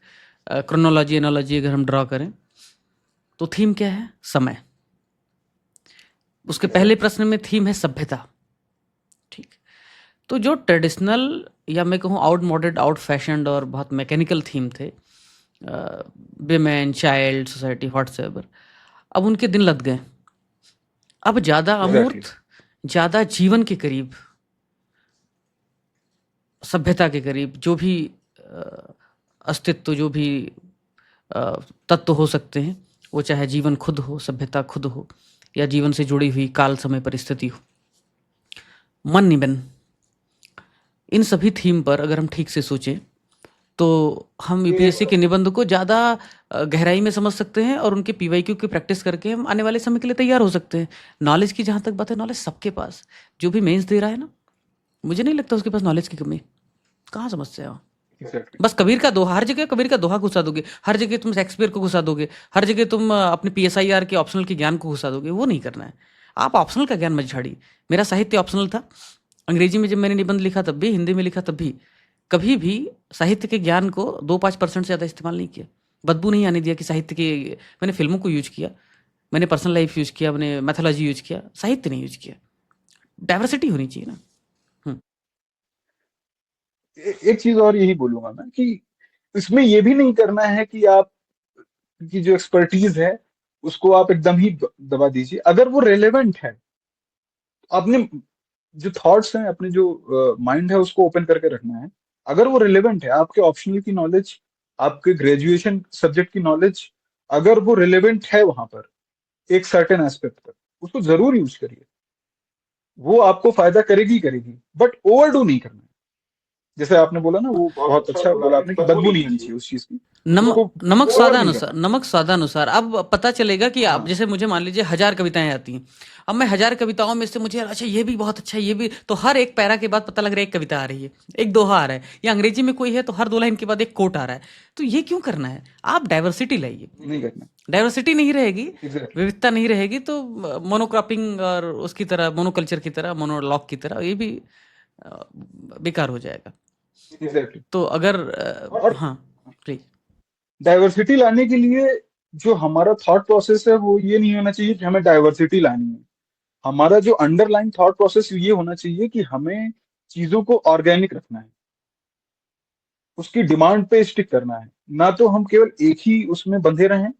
क्रोनोलॉजी एनोलॉजी अगर हम ड्रॉ करें तो थीम क्या है? समय। उसके पहले प्रश्न में थीम है सभ्यता। ठीक। तो जो ट्रेडिशनल, या मैं कहूँ आउट मॉडर्ड, आउट फैशनड और बहुत मैकेनिकल थीम थे, विमेन, चाइल्ड, सोसाइटी, व्हाट्सएवर, अब उनके दिन लद गए। अब ज़्यादा एग्जैक्टली। अमूर्त, ज़्यादा जीवन के करीब, सभ्यता के करीब जो भी अस्तित्व, जो भी तत्व हो सकते हैं, वो चाहे जीवन खुद हो, सभ्यता खुद हो, या जीवन से जुड़ी हुई काल समय परिस्थिति हो, मन निबंध, इन सभी थीम पर अगर हम ठीक से सोचें तो हम ये यूपीएससी के निबंध को ज़्यादा गहराई में समझ सकते हैं, और उनके पीवाईक्यू की प्रैक्टिस करके हम आने वाले समय के लिए तैयार हो सकते हैं। नॉलेज की जहाँ तक बात है, नॉलेज सबके पास, जो भी मेंस दे रहा है ना, मुझे नहीं लगता उसके पास नॉलेज की कमी। कहाँ समस्या है वहाँ? एग्जैक्टली। बस कबीर का दोहा, हर जगह कबीर का दोहा घुसा दोगे, हर जगह तुम शेक्सपियर को घुसा दोगे, हर जगह तुम अपने पीएसआईआर के ऑप्शनल के ज्ञान को घुसा दोगे। वो नहीं करना है। आप ऑप्शनल का ज्ञान मत झाड़िए। मेरा साहित्य ऑप्शनल था, अंग्रेजी में जब मैंने निबंध लिखा तब भी, हिंदी में लिखा तब भी, कभी भी साहित्य के ज्ञान को 2-5% से ज़्यादा इस्तेमाल नहीं किया। बदबू नहीं आने दिया कि साहित्य के, मैंने फिल्मों को यूज किया, मैंने पर्सनल लाइफ यूज किया, मैंने मैथोलॉजी यूज किया, साहित्य नहीं यूज किया। डाइवर्सिटी होनी चाहिए ना। एक चीज और यही बोलूंगा मैं कि इसमें ये भी नहीं करना है कि आप की जो एक्सपर्टीज है उसको आप एकदम ही दबा दीजिए। अगर वो रेलेवेंट है, आपने जो थॉट्स हैं, अपने जो माइंड है उसको ओपन करके रखना है। अगर वो रिलेवेंट है, आपके ऑप्शनल की नॉलेज, आपके ग्रेजुएशन सब्जेक्ट की नॉलेज, अगर वो रिलेवेंट है वहां पर एक सर्टेन एस्पेक्ट पर, उसको जरूर यूज करिए। वो आपको फायदा करेगी करेगी, बट ओवरडू नहीं करना है। जैसे आपने बोला ना, वो बहुत अच्छा बोला आपने कि बदबू नहीं आनी चाहिए उस चीज की, नमक, उसको नमक ओवर नहीं स्वादानुसार, करना। नमक स्वादानुसार। अब पता चलेगा कि आप, हाँ। जैसे मुझे मान लीजिए 1000 कविताएं आती हैं, अब मैं 1000 कविताओं में से मुझे अच्छा ये भी बहुत अच्छा, ये भी, तो हर एक पैरा के बाद पता लग रहा है एक कविता आ रही है, एक दोहा आ रहा है, या अंग्रेजी में कोई है तो हर 2 लाइन के बाद एक कोट आ रहा है। तो ये क्यों करना है? आप डाइवर्सिटी लाइए। नहीं करना। डाइवर्सिटी नहीं रहेगी, एग्जैक्टली। विविधता नहीं रहेगी, तो मोनोक्रॉपिंग और उसकी तरह, मोनोकल्चर की तरह, मोनोलॉग की तरह, ये भी अ, बेकार हो जाएगा। एग्जैक्टली। तो अगर और हाँ, प्लीज। डाइवर्सिटी लाने के लिए जो हमारा थॉट प्रोसेस है वो ये नहीं होना चाहिए कि हमें डाइवर्सिटी लानी है। हमारा जो अंडरलाइन थॉट प्रोसेस ये होना चाहिए कि हमें चीजों को ऑर्गेनिक रखना है, उसकी डिमांड पे स्टिक करना है, ना तो हम केवल एक ही उसमें बंधे रहें,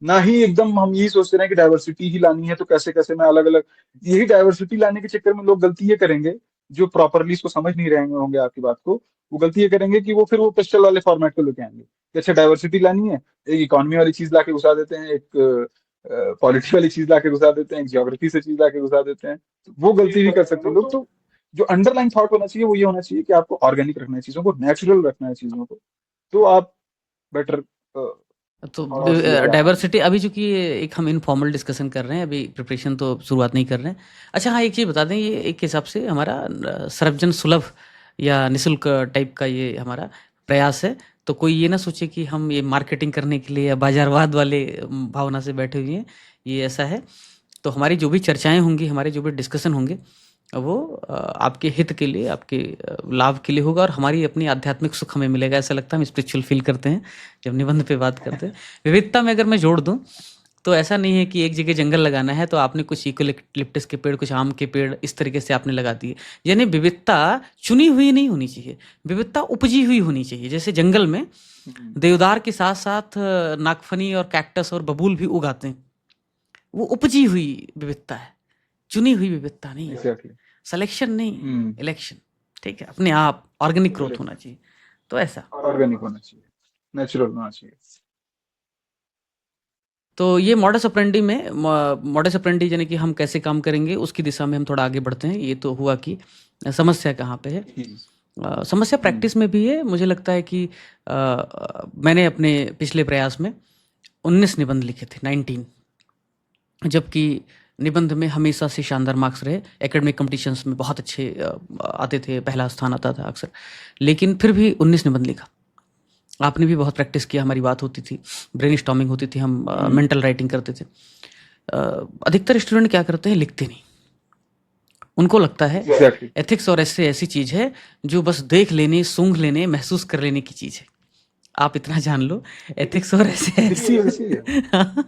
ना ही एकदम हम यही सोचते रहे कि डाइवर्सिटी ही लानी है, तो कैसे कैसे मैं अलग अलग, यही डाइवर्सिटी लाने के चक्कर में लोग गलती ये करेंगे, जो प्रॉपरली इसको समझ नहीं रहे होंगे आपकी बात को, वो गलती ये करेंगे कि वो फिर वो पिस्टल वाले फॉर्मेट को लेके आएंगे कि अच्छा डाइवर्सिटी लानी है, एक इकोनॉमी वाली चीज लाके घुसा देते हैं, एक पॉलिटी वाली चीज लाके घुसा देते हैं, एक ज्योग्राफी से चीज लाके घुसा देते हैं। तो वो गलती भी कर सकते हैं लोग। तो जो अंडरलाइन थॉट होना चाहिए वो ये होना चाहिए कि आपको ऑर्गेनिक रखना है चीजों को, नेचुरल रखना है चीजों को, तो आप बेटर तो और सी आगे आ पाएंगे। डाइवर्सिटी अभी चूंकि एक हम इनफॉर्मल डिस्कशन कर रहे हैं, अभी प्रिपरेशन तो शुरुआत नहीं कर रहे हैं। अच्छा हाँ, एक चीज़ बता दें, ये एक हिसाब से हमारा सर्वजन सुलभ या निशुल्क टाइप का ये हमारा प्रयास है। तो कोई ये ना सोचे कि हम ये मार्केटिंग करने के लिए या बाजारवाद वाले भावना से बैठे हुए हैं, ये ऐसा है। तो हमारी जो भी चर्चाएं होंगी, हमारे जो भी डिस्कशन होंगे, वो आपके हित के लिए, आपके लाभ के लिए होगा, और हमारी अपनी आध्यात्मिक सुख हमें मिलेगा। ऐसा लगता है हम स्पिरिचुअल फील करते हैं जब निबंध पे बात करते हैं। विविधता में अगर मैं जोड़ दूं, तो ऐसा नहीं है कि एक जगह जंगल लगाना है तो आपने कुछ यूकेलिप्टस के पेड़, कुछ आम के पेड़ इस तरीके से आपने लगा दिए। यानी विविधता चुनी हुई नहीं होनी चाहिए, विविधता उपजी हुई होनी चाहिए। जैसे जंगल में हम्म, देवदार के साथ साथ नागफनी और कैक्टस और बबूल भी उगाते हैं। वो उपजी हुई विविधता है, चुनी हुई विविधता नहीं है। एग्जैक्टली। सिलेक्शन नहीं, हम्म, इलेक्शन। ठीक है, अपने आप ऑर्गेनिक ग्रोथ होना चाहिए। तो ऐसा। ऑर्गेनिक होना चाहिए, नेचुरल होना चाहिए। तो ये मॉडस ऑपरेंडी में, मॉडस ऑपरेंडी यानी कि हम कैसे काम करेंगे उसकी दिशा में हम थोड़ा आगे बढ़ते हैं। ये तो हुआ कि समस्या कहाँ पे है। हम्म, समस्या हम्म, प्रैक्टिस में भी है। मुझे लगता है कि मैंने अपने पिछले प्रयास में 19 निबंध लिखे थे, 19, जबकि निबंध में हमेशा से शानदार मार्क्स रहे। एकेडमिक कॉम्पिटिशन्स में बहुत अच्छे आते थे, पहला स्थान आता था अक्सर। लेकिन फिर भी 19 निबंध लिखा। आपने भी बहुत प्रैक्टिस किया, हमारी बात होती थी, ब्रेनस्टॉर्मिंग होती थी, हम हम्म, मेंटल राइटिंग करते थे। अधिकतर स्टूडेंट क्या करते हैं, लिखते नहीं। उनको लगता है एग्जैक्टली। एथिक्स और ऐसे ऐसी चीज़ है जो बस देख लेने, सूंघ लेने, महसूस कर लेने की चीज़ है। आप इतना जान लो, एथिक्स और ऐसे दिखती ऐसे। वैसी ही है,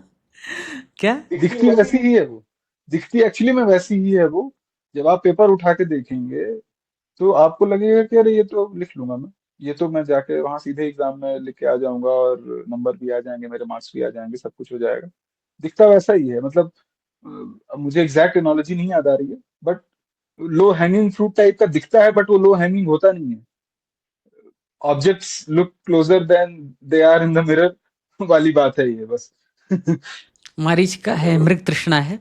क्या? दिखती वैसी ही है वो, दिखती एक्चुअली में वैसी ही है वो। जब आप पेपर उठा के देखेंगे तो आपको लगेगा कि अरे ये तो लिख लूंगा मैं, ये तो मैं जाके वहां सीधे एग्जाम में लिख के आ जाऊंगा और नंबर भी आ जाएंगे, मेरे मार्क्स भी आ जाएंगे, सब कुछ हो जाएगा। दिखता वैसा ही है, मतलब अब मुझे एग्जैक्ट एनोलॉजी नहीं याद आ रही है, but low hanging fruit type का दिखता है, बट वो लो हैंगिंग होता नहीं है। Objects look closer than they are in the mirror वाली बात है ये बस। मरीचिका है, तो मृग तृष्णा है।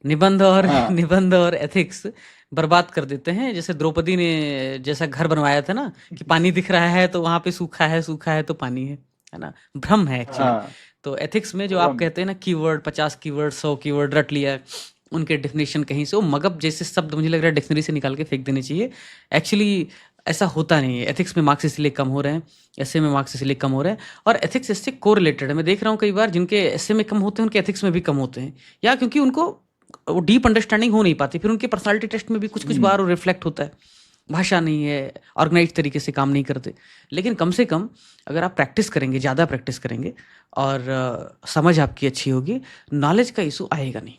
निबंध और हाँ, निबंध और एथिक्स बर्बाद कर देते हैं। जैसे द्रौपदी ने जैसा घर बनवाया था ना, कि पानी दिख रहा है तो वहां पे सूखा है, सूखा है तो पानी है ना। भ्रम है एक्चुअली। हाँ, तो एथिक्स में जो आप भ्रम है। कहते हैं ना, कीवर्ड 50 कीवर्ड 100 कीवर्ड रट लिया, उनके डेफिनेशन कहीं से, वो मगध जैसे शब्द मुझे लग रहा है डिक्शनरी से निकाल के फेंक देने चाहिए। एक्चुअली ऐसा होता नहीं है। एथिक्स में मार्क्स इसलिए कम हो रहे हैं, ऐसे में मार्क्स इसलिए कम हो रहे हैं, और एथिक्स इससे कोरिलेटेड है। मैं देख रहा हूँ कई बार जिनके ऐसे में कम होते हैं, उनके एथिक्स में भी कम होते हैं। या क्योंकि उनको वो डीप अंडरस्टैंडिंग हो नहीं पाती, फिर उनके पर्सनालिटी टेस्ट में भी कुछ कुछ हम्म, बार रिफ्लेक्ट होता है। भाषा नहीं है, ऑर्गेनाइज तरीके से काम नहीं करते। लेकिन कम से कम अगर आप प्रैक्टिस करेंगे, ज़्यादा प्रैक्टिस करेंगे, और समझ आपकी अच्छी होगी, नॉलेज का इशू आएगा नहीं।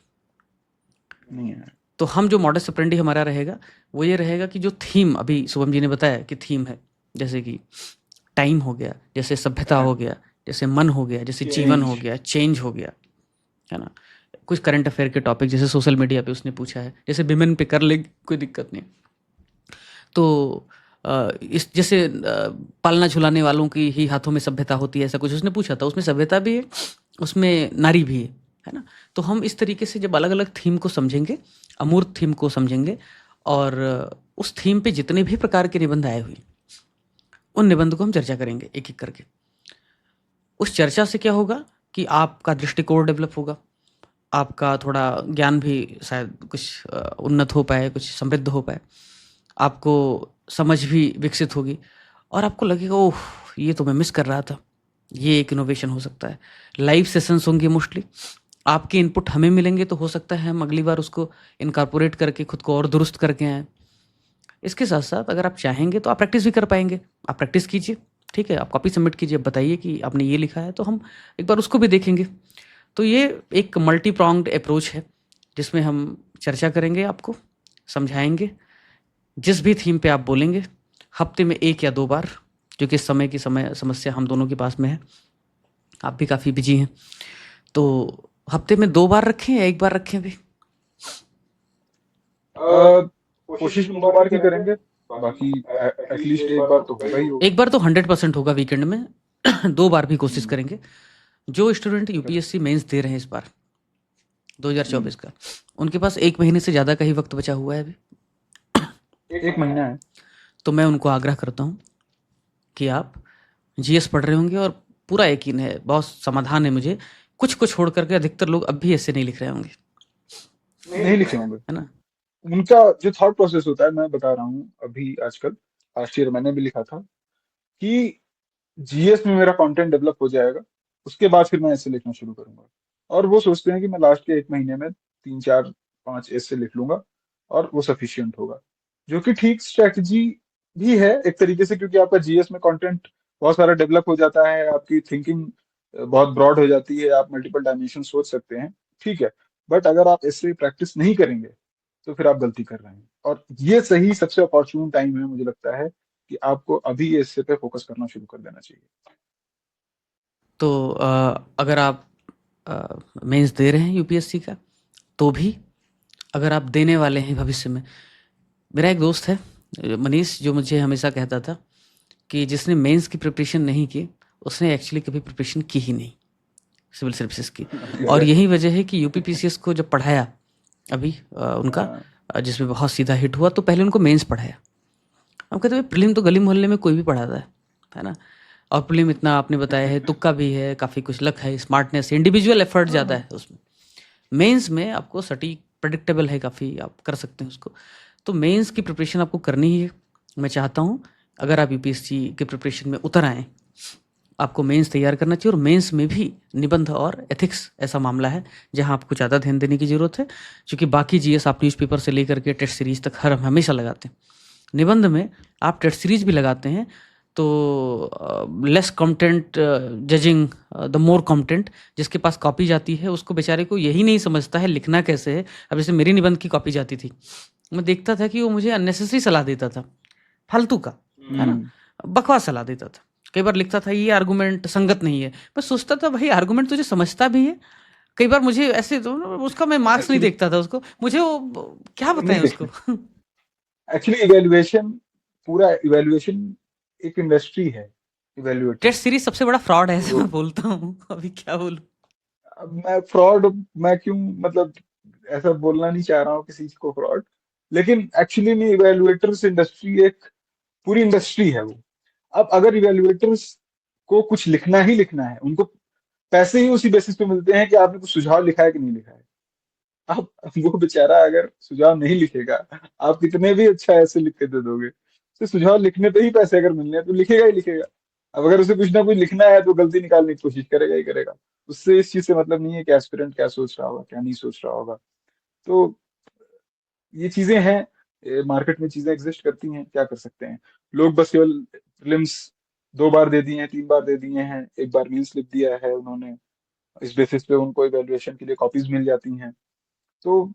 नहीं है। तो हम जो मॉडस ऑपरेंडी हमारा रहेगा, वो ये रहेगा कि जो थीम अभी शुभम जी ने बताया कि थीम है, जैसे कि टाइम हो गया, जैसे सभ्यता हो गया, जैसे मन हो गया, जैसे जीवन हो चेंज। गया, चेंज हो गया, है ना। कुछ करंट अफेयर के टॉपिक, जैसे सोशल मीडिया पे उसने पूछा है, जैसे विमेन पे कर ले, कोई दिक्कत नहीं। तो इस जैसे पालना झुलाने वालों की ही हाथों में सभ्यता होती है, ऐसा कुछ उसने पूछा था। उसमें सभ्यता भी है, उसमें नारी भी है ना। तो हम इस तरीके से जब अलग अलग थीम को समझेंगे, अमूर्त थीम को समझेंगे, और उस थीम पे जितने भी प्रकार के निबंध आए हुए, उन निबंध को हम चर्चा करेंगे एक एक करके। उस चर्चा से क्या होगा कि आपका दृष्टिकोण डेवलप होगा, आपका थोड़ा ज्ञान भी शायद कुछ उन्नत हो पाए, कुछ समृद्ध हो पाए, आपको समझ भी विकसित होगी, और आपको लगेगा ओह, ये तो मैं मिस कर रहा था, ये एक इनोवेशन हो सकता है। लाइव सेशंस होंगे मोस्टली, आपके इनपुट हमें मिलेंगे, तो हो सकता है हम अगली बार उसको इनकॉर्पोरेट करके खुद को और दुरुस्त करके आएँ। इसके साथ साथ अगर आप चाहेंगे तो आप प्रैक्टिस भी कर पाएंगे। आप प्रैक्टिस कीजिए, ठीक है, आप कॉपी सबमिट कीजिए, बताइए कि आपने ये लिखा है, तो हम एक बार उसको भी देखेंगे। तो ये एक मल्टी प्रॉन्ग्ड अप्रोच है, जिसमें हम चर्चा करेंगे, आपको समझाएंगे। जिस भी थीम पे आप बोलेंगे, हफ्ते में 1 या 2 बार, क्योंकि इस समय की समय समस्या हम दोनों के पास में है, आप भी काफ़ी बिजी हैं। तो हफ्ते में 2 बार रखें या 1 बार रखें अभी? कोशिश 2 बार की करेंगे, बाकी एटलीस्ट एक बार तो होगा ही होगा। 1 बार तो 100% होगा वीकेंड में। 2 बार भी कोशिश हम्म। करेंगे। जो स्टूडेंट करेक्ट। यूपीएससी मेंस दे रहे हैं इस बार 2024 हम्म। का, उनके पास 1 महीने से ज़्यादा का ही वक्त बचा हुआ है अभी। 1 महीना है। तो मैं उनको आग्रह करता हूँ कि आप जीएस पढ़ रहे होंगे और पूरा यकीन है, बहुत समाधान है मुझे, कुछ को छोड़ करके अधिकतर लोग अब भी ऐसे नहीं लिख रहे होंगे, नहीं लिखे होंगे। है ना? उनका जो थॉट प्रोसेस होता है, मैं बता रहा हूँ अभी आजकल, लास्ट ईयर मैंने भी लिखा था कि जीएस में मेरा कंटेंट डेवलप हो जाएगा, उसके बाद फिर मैं ऐसे लिखना शुरू करूंगा। और वो सोचते हैं कि मैं लास्ट के 1 महीने में 3 4 5 ऐसे लिख लूंगा और वो सफिशियंट होगा, जो कि ठीक स्ट्रेटजी भी है एक तरीके से, क्योंकि आपका जीएस में कंटेंट बहुत सारा डेवलप हो जाता है, आपकी थिंकिंग बहुत ब्रॉड हो जाती है, आप मल्टीपल डायमेंशन सोच सकते हैं। ठीक है। बट अगर आप ऐसे प्रैक्टिस नहीं करेंगे तो फिर आप गलती कर रहे हैं, और ये सही सबसे अपॉर्चुन टाइम है मुझे लगता है कि आपको अभी इससे पे फोकस करना शुरू कर देना चाहिए। तो अगर आप मेंस दे रहे हैं यूपीएससी का, तो भी अगर आप देने वाले हैं भविष्य में, मेरा एक दोस्त है मनीष, जो मुझे हमेशा कहता था कि जिसने मेंस की प्रिपरेशन नहीं की, उसने एक्चुअली कभी प्रिपरेशन की ही नहीं सिविल सर्विसेज की। और यही एग्जैक्टली। वजह है कि यूपी पीसीएस को जब पढ़ाया अभी उनका, हाँ। जिसमें बहुत सीधा हिट हुआ, तो पहले उनको मेंस पढ़ाया। हम कहते हैं प्रीलिम तो गली मोहल्ले में कोई भी पढ़ाता है ना? और प्रीलिम इतना आपने बताया है, तुक्का भी है, काफ़ी कुछ लक है, स्मार्टनेस है, इंडिविजुअल एफर्ट हाँ। ज़्यादा है उसमें। मेंस में आपको सटीक प्रेडिक्टेबल है काफ़ी, आप कर सकते हैं उसको। तो मेंस की प्रिपरेशन आपको करनी ही है। मैं चाहता हूँ अगर आप यूपीएससी के प्रिपरेशन में उतर आएँ, आपको मेंस तैयार करना चाहिए। और मेंस में भी निबंध और एथिक्स ऐसा मामला है जहाँ आपको ज़्यादा ध्यान देने की ज़रूरत है, क्योंकि बाकी जीएस आप न्यूज़पेपर से लेकर के टेस्ट सीरीज तक हर हमेशा लगाते हैं। निबंध में आप टेस्ट सीरीज भी लगाते हैं, तो less content judging the more content, जिसके पास कॉपी जाती है उसको बेचारे को यही नहीं समझता है लिखना कैसे है। अब जैसे मेरी निबंध की कॉपी जाती थी, मैं देखता था कि वो मुझे अननेसेसरी सलाह देता था, फालतू का, है ना? हम्म। बकवास सलाह देता था। कई बार लिखता था ये आर्गुमेंट संगत नहीं है। मैं सोचता था भाई आर्गुमेंट तुझे समझता भी है? कई बार मुझे ऐसे तो उसका मैं मार्क्स नहीं एक्चुअली देखता था उसको, मुझे वो क्या बताएं नहीं उसको। देखते। एक्चुअली इवेल्युएशन, पूरा इवेल्युएशन एक इंडस्ट्री है, इवेल्युएटर। टेस्ट सीरीज सबसे बड़ा फ्रॉड है, ऐसा तो मैं बोलता हूँ। अभी क्या बोलूं? अब मैं फ्रॉड, मैं क्यों, मतलब ऐसा बोलना नहीं चाह रहा हूँ किसी को फ्रॉड, लेकिन एक्चुअली में इवेल्युएटर्स इंडस्ट्री एक पूरी इंडस्ट्री है वो। अब अगर इवेल्युएटर्स को कुछ लिखना ही लिखना है, उनको पैसे ही उसी बेसिस पे मिलते हैं कि आपने कुछ सुझाव लिखा है कि नहीं लिखा है। अब वो बेचारा अगर सुझाव नहीं लिखेगा, आप कितने भी अच्छा ऐसे लिख के दे दोगे, तो सुझाव लिखने पे ही पैसे अगर मिलने हैं तो लिखेगा ही लिखेगा। अब अगर उसे कुछ ना कुछ लिखना है तो गलती निकालने की कोशिश करेगा ही करेगा। उससे इस चीज से मतलब नहीं है कि एस्पिरेंट क्या सोच रहा होगा क्या नहीं सोच रहा होगा। तो ये चीजें हैं, मार्केट में चीजें एग्जिस्ट करती हैं, क्या कर सकते हैं। लोग बस केवल प्रीलिम्स 2 बार दे दिए हैं, 3 बार दे दिए हैं, एक बार मेंस लिख दिया है उन्होंने, इस बेसिस पे उनको इवेल्युएशन के लिए कॉपीज मिल जाती हैं। तो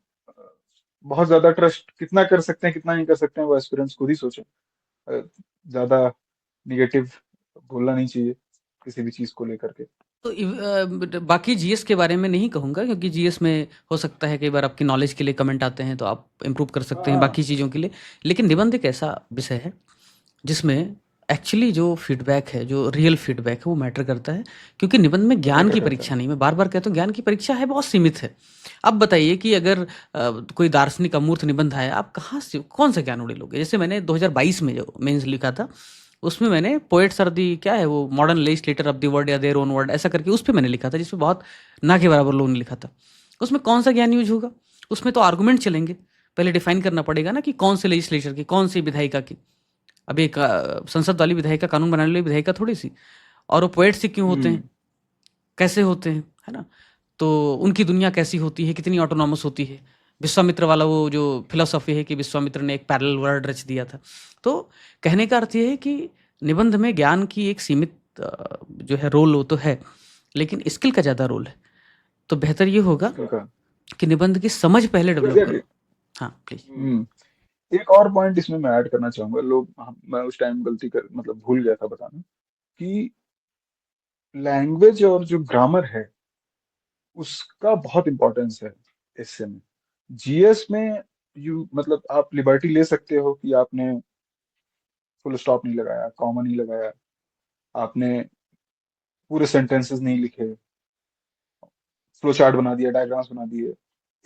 बहुत ज्यादा ट्रस्ट कितना कर सकते हैं कितना नहीं कर सकते हैं वो एस्पिरेंट्स खुद ही सोचें। ज्यादा निगेटिव बोलना नहीं चाहिए किसी भी चीज को लेकर के। तो बाकी जीएस के बारे में नहीं कहूँगा, क्योंकि जीएस में हो सकता है कई बार आपकी नॉलेज के लिए कमेंट आते हैं, तो आप इम्प्रूव कर सकते हैं हाँ। बाकी चीज़ों के लिए। लेकिन निबंध एक ऐसा विषय है जिसमें एक्चुअली जो फीडबैक है, जो रियल फीडबैक है, वो मैटर करता है। क्योंकि निबंध में ज्ञान मैटर की करता है। परीक्षा नहीं, मैं बार बार कहता हूँ ज्ञान की परीक्षा है, बहुत सीमित है। अब बताइए कि अगर कोई दार्शनिक अमूर्त निबंध है, आप कहाँ से कौन सा ज्ञान उड़े लोगे? जैसे मैंने 2022 में जो मेंस लिखा था, उसमें मैंने पोएट्स आर दी क्या है वो modern legislator of the world या देयर ओन वर्ड, ऐसा करके उस पे मैंने लिखा था, जिसमें बहुत ना के बराबर लोगों ने लिखा था। उसमें कौन सा ज्ञान यूज होगा? उसमें तो आर्गुमेंट चलेंगे। पहले डिफाइन करना पड़ेगा ना कि कौन से लेजिस्लेचर की, कौन सी विधायिका की। अब एक संसद वाली विधायिका, कानून बनाने वाली विधायिका थोड़ी सी। और वो पोएट से क्यों होते हैं, हम्म। कैसे होते हैं, है ना? तो उनकी दुनिया कैसी होती है, कितनी ऑटोनॉमस होती है। विश्वामित्र वाला वो जो फिलोसॉफी है कि विश्वामित्र ने एक पैरेलल वर्ल्ड रच दिया था। तो कहने का अर्थ ये है कि निबंध में ज्ञान की एक सीमित जो है रोल वो तो है, लेकिन स्किल का ज़्यादा रोल है। तो बेहतर ये होगा स्किल का। कि निबंध की समझ पहले डेवलप एग्जैक्टली। करो। हाँ प्लीज। एक और पॉइंट इसमें मैं ऐड करना चाहूंगा, मैं उस टाइम गलती कर मतलब भूल गया था बताना कि लैंग्वेज और जो ग्रामर है उसका बहुत इंपॉर्टेंस है एस्से में। जीएस में यू मतलब आप लिबर्टी ले सकते हो कि आपने फुल स्टॉप नहीं लगाया, कॉमा नहीं लगाया, आपने पूरे सेंटेंसेस नहीं लिखे, फ्लो चार्ट बना दिया, डायग्राम्स बना दिए।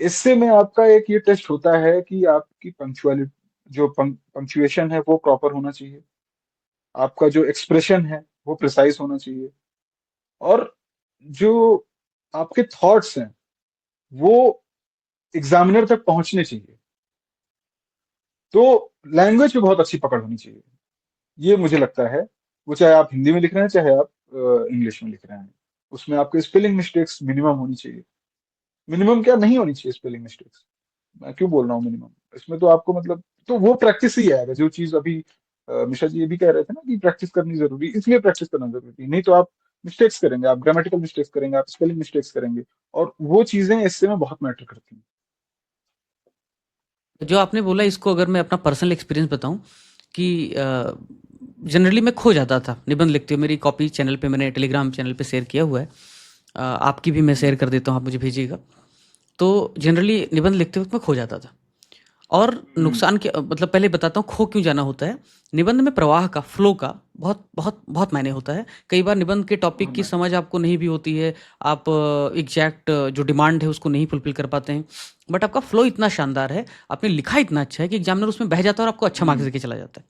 इससे में आपका एक ये टेस्ट होता है कि आपकी पंक्चुअलिटी, जो पंक्चुएशन है वो प्रॉपर होना चाहिए, आपका जो एक्सप्रेशन है वो प्रिसाइज होना चाहिए, और जो आपके थॉट्स हैं वो एग्जामिनर तक पहुंचने चाहिए। तो लैंग्वेज पे बहुत अच्छी पकड़ होनी चाहिए, ये मुझे लगता है। वो चाहे आप हिंदी में लिख रहे हैं, चाहे आप इंग्लिश में लिख रहे हैं, उसमें आपके स्पेलिंग मिस्टेक्स मिनिमम होनी चाहिए। मिनिमम क्या, नहीं होनी चाहिए स्पेलिंग मिस्टेक्स। मैं क्यों बोल रहा हूँ मिनिमम, इसमें तो आपको मतलब, तो वो प्रैक्टिस ही आएगा, जो चीज अभी मिश्रा जी ये भी कह रहे थे ना कि प्रैक्टिस करनी जरूरी, इसलिए प्रैक्टिस करना जरूरी, नहीं तो आप मिस्टेक्स करेंगे, आप ग्रामेटिकल मिस्टेक्स करेंगे, आप स्पेलिंग मिस्टेक्स करेंगे, और वो चीजें इससे में बहुत मैटर करती हैं। जो आपने बोला इसको अगर मैं अपना पर्सनल एक्सपीरियंस बताऊं कि जनरली मैं खो जाता था निबंध लिखते हुए। मेरी कॉपी चैनल पे मैंने टेलीग्राम चैनल पे शेयर किया हुआ है। आपकी भी मैं शेयर कर देता हूँ, आप मुझे भेजिएगा। तो जनरली निबंध लिखते वक्त मैं खो जाता था। और हम्म। नुकसान क्या, मतलब पहले बताता हूँ खो क्यों जाना होता है। निबंध में प्रवाह का, फ्लो का बहुत बहुत बहुत मायने होता है। कई बार निबंध के टॉपिक बहुत की मैटर। समझ आपको नहीं भी होती है, आप एग्जैक्ट जो डिमांड है उसको नहीं फुलफिल कर पाते हैं, बट आपका फ्लो इतना शानदार है, आपने लिखा इतना अच्छा है कि एग्जामिनर उसमें बह जाता है और आपको अच्छा मार्क्स हम्म। देके चला जाता है।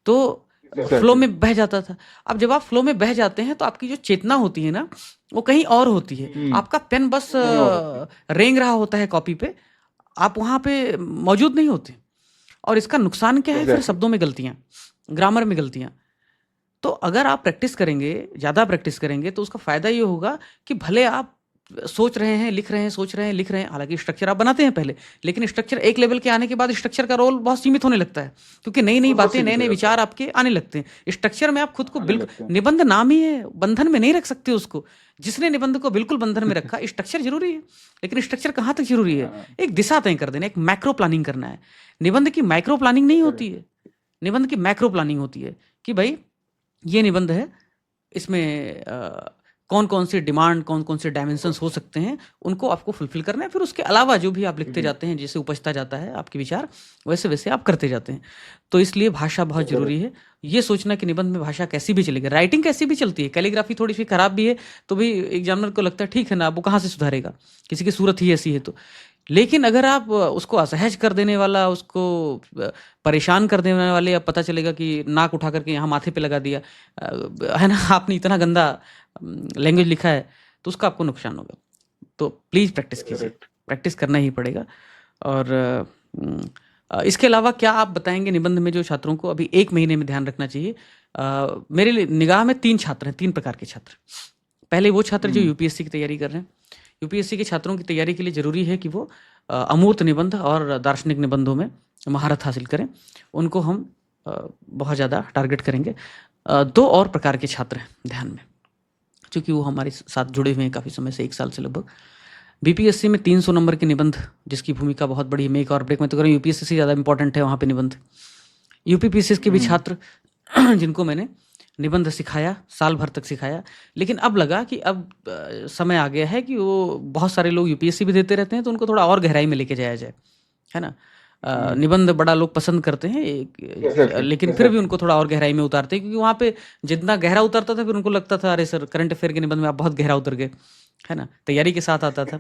तो फ्लो एग्जैक्टली। में बह जाता था। अब जब आप फ्लो में बह जाते हैं तो आपकी जो चेतना होती है ना, वो कहीं और होती है। हम्म। आपका पेन बस वो कहीं और होती है। रेंग रहा होता है कॉपी पे, आप वहाँ पे मौजूद नहीं होते। और इसका नुकसान क्या है, फिर एग्जैक्टली। शब्दों में गलतियाँ, ग्रामर में गलतियाँ। तो अगर आप प्रैक्टिस करेंगे, ज़्यादा प्रैक्टिस करेंगे, तो उसका फ़ायदा ये होगा कि भले आप सोच रहे हैं, लिख रहे हैं, सोच रहे हैं, लिख रहे हैं, हालाँकि स्ट्रक्चर आप बनाते हैं पहले, लेकिन स्ट्रक्चर एक लेवल के आने के बाद स्ट्रक्चर का रोल बहुत सीमित होने लगता है, क्योंकि नई-नई वो बहुत बातें, सीमित हो नए-नए जाता है, विचार आपके आने लगते हैं। स्ट्रक्चर में आप खुद को आने बिल्कुल, लगते हैं। निबंध नाम ही है, बंधन में नहीं रख सकते उसको। जिसने निबंध को बिल्कुल बंधन में रखा, स्ट्रक्चर ज़रूरी है, लेकिन स्ट्रक्चर कहाँ तक ज़रूरी है? हाँ। एक दिशा तय कर देना, एक मैक्रो प्लानिंग करना है। निबंध की माइक्रो प्लानिंग नहीं होती करेक्ट। है, निबंध की मैक्रो प्लानिंग होती है कि भाई ये निबंध है, इसमें कौन कौन से डिमांड, कौन कौन से डायमेंशंस हो सकते हैं, उनको आपको फुलफिल करना है। फिर उसके अलावा जो भी आप लिखते जाते हैं, जैसे उपजता जाता है आपके विचार, वैसे वैसे आप करते जाते हैं। तो इसलिए भाषा बहुत ज़रूरी करेक्ट। है। ये सोचना कि निबंध में भाषा कैसी भी चलेगी, राइटिंग कैसी भी चलती है, कैलीग्राफी थोड़ी सी खराब भी है तो भी एग्जामिनर को लगता है ठीक है ना, अब वो कहाँ से सुधारेगा, किसी की सूरत ही ऐसी है तो। लेकिन अगर आप उसको असहज कर देने वाला, उसको परेशान कर देने वाले, अब पता चलेगा कि नाक उठा करके यहाँ माथे पे लगा दिया, है ना, आपने इतना गंदा लैंग्वेज लिखा है, तो उसका आपको नुकसान होगा। तो प्लीज़ प्रैक्टिस कीजिए, करेक्ट। प्रैक्टिस करना ही पड़ेगा। और इसके अलावा क्या आप बताएंगे निबंध में जो छात्रों को अभी 1 महीने में ध्यान रखना चाहिए? मेरे निगाह में 3 छात्र हैं, 3 प्रकार के छात्र। पहले वो छात्र जो हम्म। यूपीएससी की तैयारी कर रहे हैं। यूपीएससी के छात्रों की तैयारी के लिए ज़रूरी है कि वो अमूर्त निबंध और दार्शनिक निबंधों में महारत हासिल करें। उनको हम बहुत ज़्यादा टारगेट करेंगे। 2 और प्रकार के छात्र हैं ध्यान में, चूँकि वो हमारे साथ जुड़े हुए हैं काफ़ी समय से, 1 साल से लगभग। बीपीएससी में 300 नंबर के निबंध, जिसकी भूमिका बहुत बड़ी है, मेक और ब्रेक में तो कह रहा हूँ, यूपीएससी से ज़्यादा इंपॉर्टेंट है वहाँ पे निबंध। यूपीपीसीएस के भी हम्म। छात्र जिनको मैंने निबंध सिखाया, साल भर तक सिखाया, लेकिन अब लगा कि अब समय आ गया है कि वो बहुत सारे लोग यूपीएससी भी देते रहते हैं, तो उनको थोड़ा और गहराई में लेके जाया जाए, है ना? हम्म। निबंध बड़ा लोग पसंद करते हैं, एग्जैक्टली। लेकिन फिर भी उनको थोड़ा और गहराई में उतारते हैं, क्योंकि वहाँ पे जितना गहरा उतरता था फिर उनको लगता था अरे सर, करंट अफेयर के निबंध में आप बहुत गहरा उतर गए, है ना? तैयारी के साथ आता था।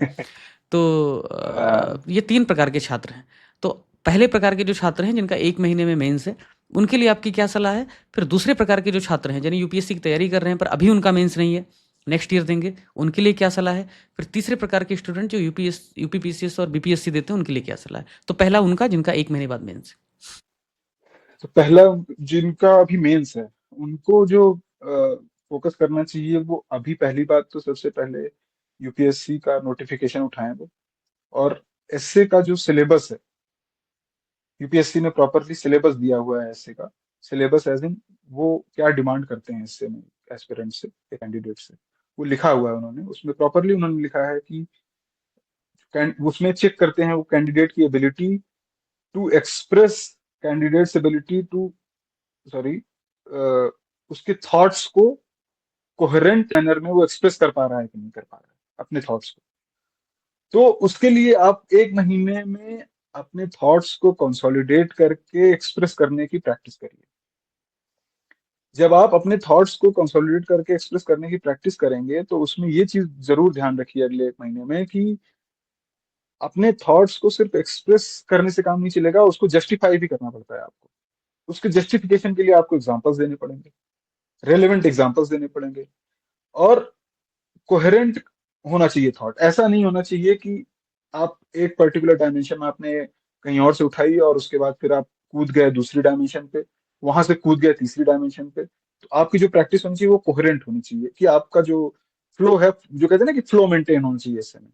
तो ये 3 प्रकार के छात्र हैं। तो पहले प्रकार के जो छात्र हैं जिनका 1 महीने में मेंस है, उनके लिए आपकी क्या सलाह है? फिर दूसरे प्रकार के जो छात्र हैं, यानी यूपीएससी की तैयारी कर रहे हैं पर अभी उनका मेंस नहीं है, नेक्स्ट ईयर देंगे, उनके लिए क्या सलाह है? फिर तीसरे प्रकार के स्टूडेंट जो यूपीपीसीएस और बीपीएससी देते हैं, उनके लिए क्या सलाह है? तो पहला उनका जिनका 1 महीने बाद मेंस है। तो पहला, जिनका अभी मेंस है, उनको जो फोकस करना चाहिए, वो अभी पहली बात तो सबसे पहले यूपीएससी का नोटिफिकेशन उठाएं वो, और एसए का जो सिलेबस है, यूपीएससी ने प्रॉपरली सिलेबस दिया हुआ है एसए का। सिलेबस एज इन वो क्या डिमांड करते हैं एसए में एस्पिरेंट से, कैंडिडेट से, वो लिखा हुआ है उन्होंने, उसमें प्रॉपरली उन्होंने लिखा है कि उसमें चेक करते हैं वो कैंडिडेट की ability to express, candidates ability to, sorry, उसके थॉट्स को कोहेरेंट मैनर में वो एक्सप्रेस कर पा रहा है कि नहीं कर पा रहा है अपने थॉट्स को। तो उसके लिए आप 1 महीने में अपने थॉट्स को कंसोलिडेट करके एक्सप्रेस करने की प्रैक्टिस करिए। जब आप अपने थॉट्स को कंसोलिडेट करके एक्सप्रेस करने की प्रैक्टिस करेंगे तो उसमें ये चीज जरूर ध्यान रखिए अगले 1 महीने में कि अपने थॉट्स को सिर्फ एक्सप्रेस करने से काम नहीं चलेगा, उसको जस्टिफाई भी करना पड़ता है आपको। उसके जस्टिफिकेशन के लिए आपको एग्जांपल्स देने पड़ेंगे, रेलेवेंट एग्जांपल्स देने पड़ेंगे, और कोहेरेंट होना चाहिए थॉट। ऐसा नहीं होना चाहिए कि आप एक पर्टिकुलर डायमेंशन में आपने कहीं और से उठाई और उसके बाद फिर आप कूद गए दूसरी डायमेंशन पे, वहां से कूद गए तीसरी डायमेंशन पे। तो आपकी जो प्रैक्टिस होनी चाहिए वो कोहेरेंट होनी चाहिए, कि आपका जो फ्लो है, जो कहते हैं ना कि फ्लो मेंटेन होना चाहिए ऐसे में,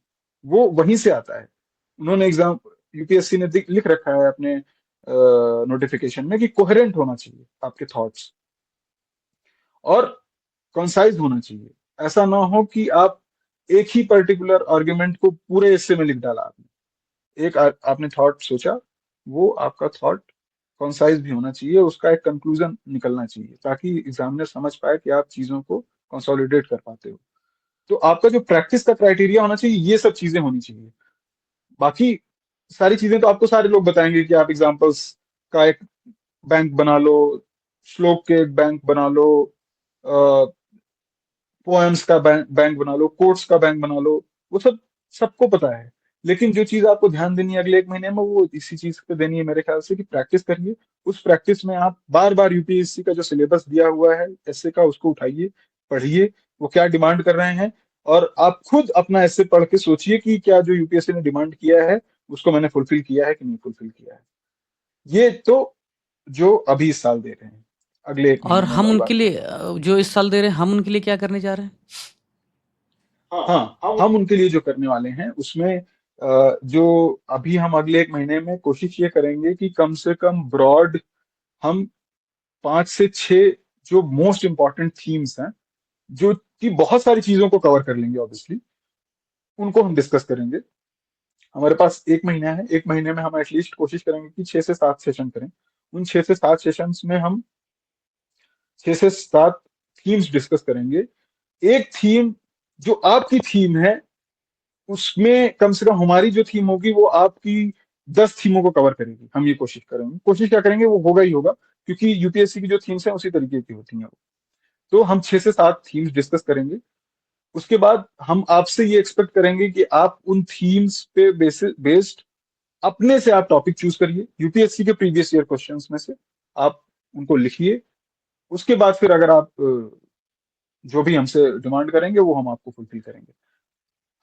वो वहीं से आता है। उन्होंने एग्जाम यूपीएससी ने लिख रखा है अपने नोटिफिकेशन में कि कोहेरेंट होना चाहिए आपके थॉट्स, और कंसाइज होना चाहिए। ऐसा ना हो कि आप एक ही पर्टिकुलर आर्ग्यूमेंट को पूरे हिस्से में लिख डाला आपने। एक आपने थॉट सोचा, वो आपका थॉट कंसाइज भी होना चाहिए, उसका एक कंक्लूजन निकलना चाहिए, ताकि एग्जामिनर समझ पाए कि आप चीजों को कंसोलिडेट कर पाते हो। तो आपका जो प्रैक्टिस का क्राइटेरिया होना चाहिए, ये सब चीजें होनी चाहिए। बाकी सारी चीजें तो आपको सारे लोग बताएंगे कि आप एग्जाम्पल्स का एक बैंक बना लो, श्लोक के एक बैंक बना लो, पोएम्स का बैंक बना लो, कोट्स का बैंक बना लो, वो सब सबको पता है। लेकिन जो चीज आपको ध्यान देनी है अगले 1 महीने में, वो इसी चीज पे देनी है मेरे ख्याल से, कि प्रैक्टिस करिए। उस प्रैक्टिस में आप बार बार यूपीएससी का जो सिलेबस दिया हुआ है ऐसे का, उसको उठाइए, पढ़िए, वो क्या डिमांड कर रहे हैं, और आप खुद अपना ऐसे पढ़ के सोचिए कि क्या जो यूपीएससी ने डिमांड किया है उसको मैंने फुलफिल किया है कि नहीं फुलफिल किया है। ये तो जो अभी इस साल दे रहे हैं, अगले एक और महीने में हम मैं उनके बात कर लिए रहा हूँ। जो इस साल दे रहे हैं, हम उनके लिए क्या करने जा रहे हैं? हाँ, हम उनके लिए जो करने वाले हैं उसमें जो अभी हम अगले 1 महीने में कोशिश ये करेंगे कि कम से कम ब्रॉड हम 5 से 6 जो मोस्ट इम्पॉर्टेंट थीम्स हैं, जो कि बहुत सारी चीजों को कवर कर लेंगे ऑब्वियसली, उनको हम डिस्कस करेंगे। हमारे पास 1 महीना है, 1 महीने में हम एटलीस्ट कोशिश करेंगे कि 6 से 7 सेशन करें। उन 6 से 7 सेशंस में हम 6 से 7 थीम्स डिस्कस करेंगे। एक थीम जो आपकी थीम है, उसमें कम से कम हमारी जो थीम होगी वो आपकी 10 थीमों को कवर करेगी। हम ये कोशिश करेंगे, कोशिश क्या करेंगे, वो होगा ही होगा, क्योंकि यूपीएससी की जो थीम्स हैं उसी तरीके की होती हैं वो। तो हम 6 से 7 थीम्स डिस्कस करेंगे। उसके बाद हम आपसे ये एक्सपेक्ट करेंगे कि आप उन थीम्स पे बेस्ड अपने से आप टॉपिक चूज करिए, यूपीएससी के प्रीवियस ईयर क्वेश्चंस में से आप उनको लिखिए। उसके बाद फिर अगर आप जो भी हमसे डिमांड करेंगे वो हम आपको फुलफिल करेंगे।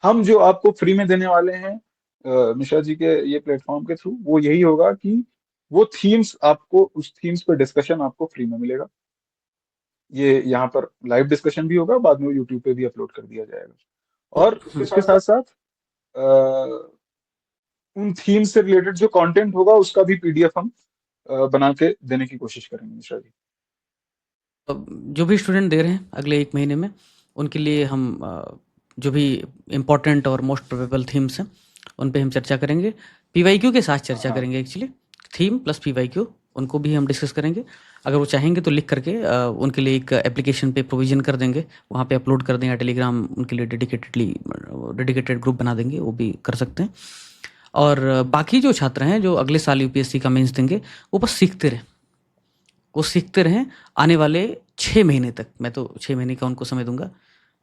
हम जो आपको फ्री में देने वाले हैं मिश्रा जी के ये प्लेटफॉर्म के थ्रू, वो यही होगा कि वो थीम्स आपको, उस थीम्स पे डिस्कशन आपको फ्री में मिलेगा। ये यहाँ पर लाइव डिस्कशन भी होगा, बाद में यूट्यूब पे भी अपलोड कर दिया जाएगा। और हुँ। उसके साथ साथ उन थीम्स से रिलेटेड जो कंटेंट होगा उसका भी पीडीएफ हम बना के देने की कोशिश करेंगे मिश्रा जी। जो भी स्टूडेंट दे रहे हैं अगले 1 महीने में, उनके लिए हम जो भी इम्पोर्टेंट और मोस्ट प्रोबेबल थीम्स हैं, उन पे हम चर्चा करेंगे। पीवाईक्यू के साथ चर्चा हाँ, करेंगे एक्चुअली, थीम प्लस पीवाईक्यू, उनको भी हम डिस्कस करेंगे। अगर वो चाहेंगे तो लिख करके उनके लिए एक एप्लीकेशन पे प्रोविज़न कर देंगे, वहाँ पे अपलोड कर दें, या टेलीग्राम उनके लिए डेडिकेटेड ग्रुप बना देंगे, वो भी कर सकते हैं। और बाकी जो छात्र हैं, जो अगले साल यूपीएससी का मेंस देंगे, वो बस सीखते रहें। वो सीखते रहें, आने वाले 6 महीने तक, मैं तो 6 महीने का उनको समय दूँगा।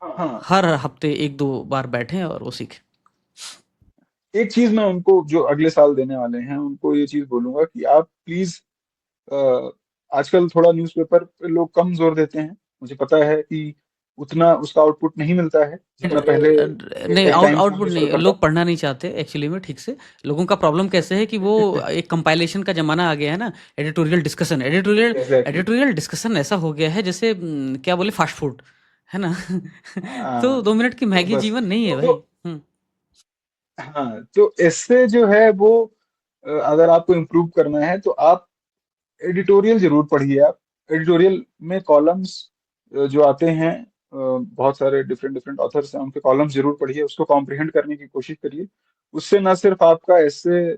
हाँ, हर हफ्ते 1-2 बार बैठें और वो सीखें। एक चीज मैं उनको जो अगले साल देने वाले हैं उनको ये चीज बोलूंगा कि आप प्लीज, आजकल थोड़ा न्यूज़पेपर पे लोग कम जोर देते हैं, मुझे पता है कि उतना उसका आउटपुट नहीं मिलता है जितना पहले नहीं, एक टाइम था आउटपुट नहीं, न्यूज़पेपर का। लोग पढ़ना नहीं चाहते एक्चुअली में ठीक से। लोगों का प्रॉब्लम कैसे है कि वो एक कंपाइलेशन का ज़माना आ गया है ना, एग्जैक्टली। एडिटोरियल डिस्कशन ऐसा हो गया है जैसे क्या बोले, फ़ास्ट फ़ूड, है ना? तो 2 मिनट की तो मैगी बस, जीवन नहीं है भाई। तो हुँ। हाँ, तो इससे जो है वो अगर आपको इम्प्रूव करना है तो आप एडिटोरियल जरूर पढ़िए। आप एडिटोरियल में कॉलम्स जो आते हैं, बहुत सारे डिफरेंट डिफरेंट ऑथर्स हैं, उनके कॉलम्स जरूर पढ़िए, उसको कॉम्प्रिहेंड करने की कोशिश करिए। उससे ना सिर्फ आपका ऐसे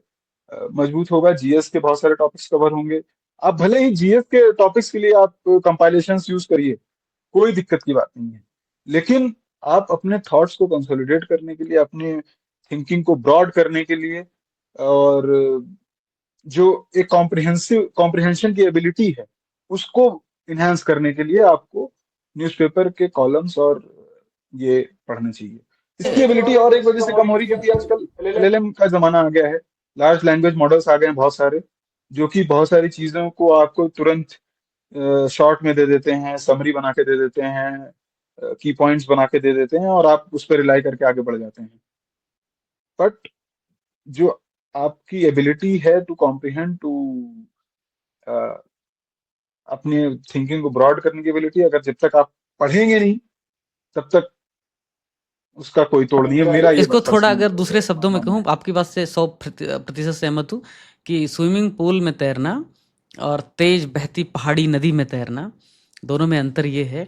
मजबूत होगा, जीएस के बहुत सारे टॉपिक्स कवर होंगे। आप भले ही जीएस के टॉपिक्स के लिए आप कंपाइलेशंस यूज करिए, कोई दिक्कत की बात नहीं है, लेकिन आप अपने थॉट्स को कंसोलिडेट करने के लिए, अपने थिंकिंग को ब्रॉड करने के लिए, और जो एक कॉम्प्रिहेंशन की एबिलिटी है उसको इनहेंस करने के लिए आपको न्यूज़पेपर के कॉलम्स और ये पढ़ना चाहिए। इसकी एबिलिटी और एक वजह से कम हो रही क्योंकि आजकल एलएलएम का जमाना आ गया है, लार्ज लैंग्वेज मॉडल्स आ गए हैं बहुत सारे, जो कि बहुत सारी चीजों को आपको तुरंत शॉर्ट में दे देते हैं, समरी बना के दे देते हैं, की पॉइंट्स बना के दे देते हैं, और आप उस पर रिलाई करके आगे बढ़ जाते हैं। बट जो आपकी एबिलिटी है टू कॉम्प्रिहेंड, टू अपने थिंकिंग को ब्रॉड करने की एबिलिटी, अगर जब तक आप पढ़ेंगे नहीं तब तक उसका कोई तोड़ नहीं है। मेरा ये इसको थोड़ा पर्सनल अगर दूसरे शब्दों में मानना कहूँ, है। आपकी बात से 100% सहमत हूँ कि स्विमिंग पूल में तैरना और तेज बहती पहाड़ी नदी में तैरना, दोनों में अंतर ये है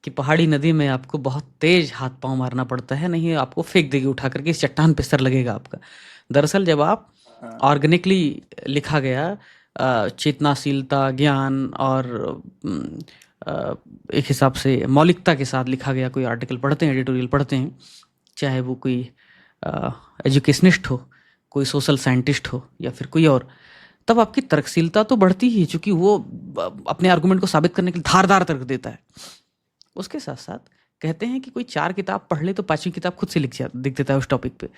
कि पहाड़ी नदी में आपको बहुत तेज हाथ पांव मारना पड़ता है, नहीं आपको फेंक देगी उठा करके, इस चट्टान पे सर लगेगा आपका। दरअसल जब आप हाँ, ऑर्गेनिकली लिखा गया चेतनाशीलता, ज्ञान और उम, अ, एक हिसाब से मौलिकता के साथ लिखा गया कोई आर्टिकल पढ़ते हैं, एडिटोरियल पढ़ते हैं, चाहे वो कोई एजुकेशनिस्ट हो, कोई सोशल साइंटिस्ट हो या फिर कोई और, तब आपकी तर्कशीलता तो बढ़ती ही है, चूँकि वो अपने आर्गुमेंट को साबित करने के लिए धारदार तर्क देता है। उसके साथ-साथ कहते हैं कि कोई 4 किताब पढ़ ले तो 5वीं किताब खुद से लिख देता है उस टॉपिक पे।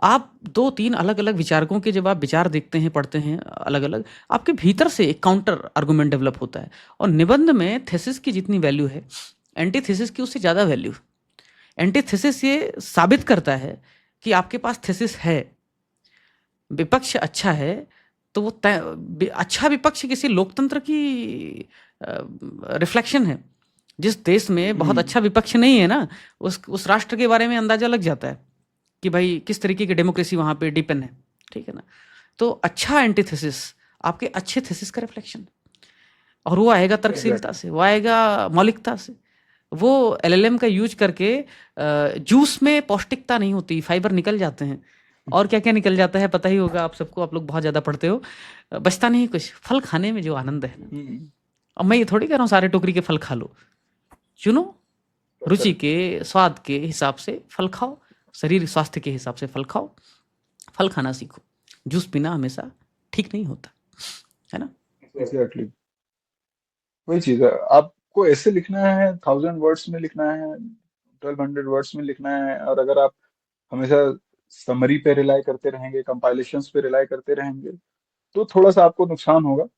आप 2-3 अलग-अलग विचारकों के जब आप विचार देखते हैं, पढ़ते हैं अलग-अलग, आपके भीतर से एक काउंटर आर्गुमेंट डेवलप होता है। और निबंध में थीसिस की जितनी वैल्यू है, एंटीथीसिस की उससे ज़्यादा वैल्यू। एंटीथीसिस ये साबित करता है कि आपके पास थीसिस है, विपक्ष अच्छा है, तो वो अच्छा विपक्ष किसी लोकतंत्र की रिफ्लेक्शन है। जिस देश में बहुत अच्छा विपक्ष नहीं है ना, उस राष्ट्र के बारे में अंदाजा लग जाता है कि भाई किस तरीके की डेमोक्रेसी वहाँ पे डिपेंड है, ठीक है ना? तो अच्छा एंटीथेसिस आपके अच्छे थीसिस का रिफ्लेक्शन, और वो आएगा तर्कशीलता एग्जैक्टली। से, वो आएगा मौलिकता से। वो एलएलएम का यूज करके जूस में पौष्टिकता नहीं होती, फाइबर निकल जाते हैं, और क्या-क्या निकल जाता है पता ही होगा आप सबको, आप लोग बहुत ज़्यादा पढ़ते हो। बचता नहीं कुछ, फल खाने में जो आनंद है ना, अब मैं ये थोड़ी कह रहा हूँ सारे टोकरी के फल खा लो, चुनो, रुचि के, स्वाद के हिसाब से फल खाओ, शरीर स्वास्थ्य के हिसाब से फल खाओ, फल खाना सीखो। जूस पीना हमेशा ठीक नहीं होता, है ना? एग्जैक्टली, वही चीज है। आपको ऐसे लिखना है, 1000 वर्ड्स में लिखना है, 1200 वर्ड्स में लिखना है, और अगर आप हमेशा समरी पे रिलाई करते रहेंगे, कंपाइलेशंस पे रिलाई करते रहेंगे, तो थोड़ा सा आपको नुकसान होगा।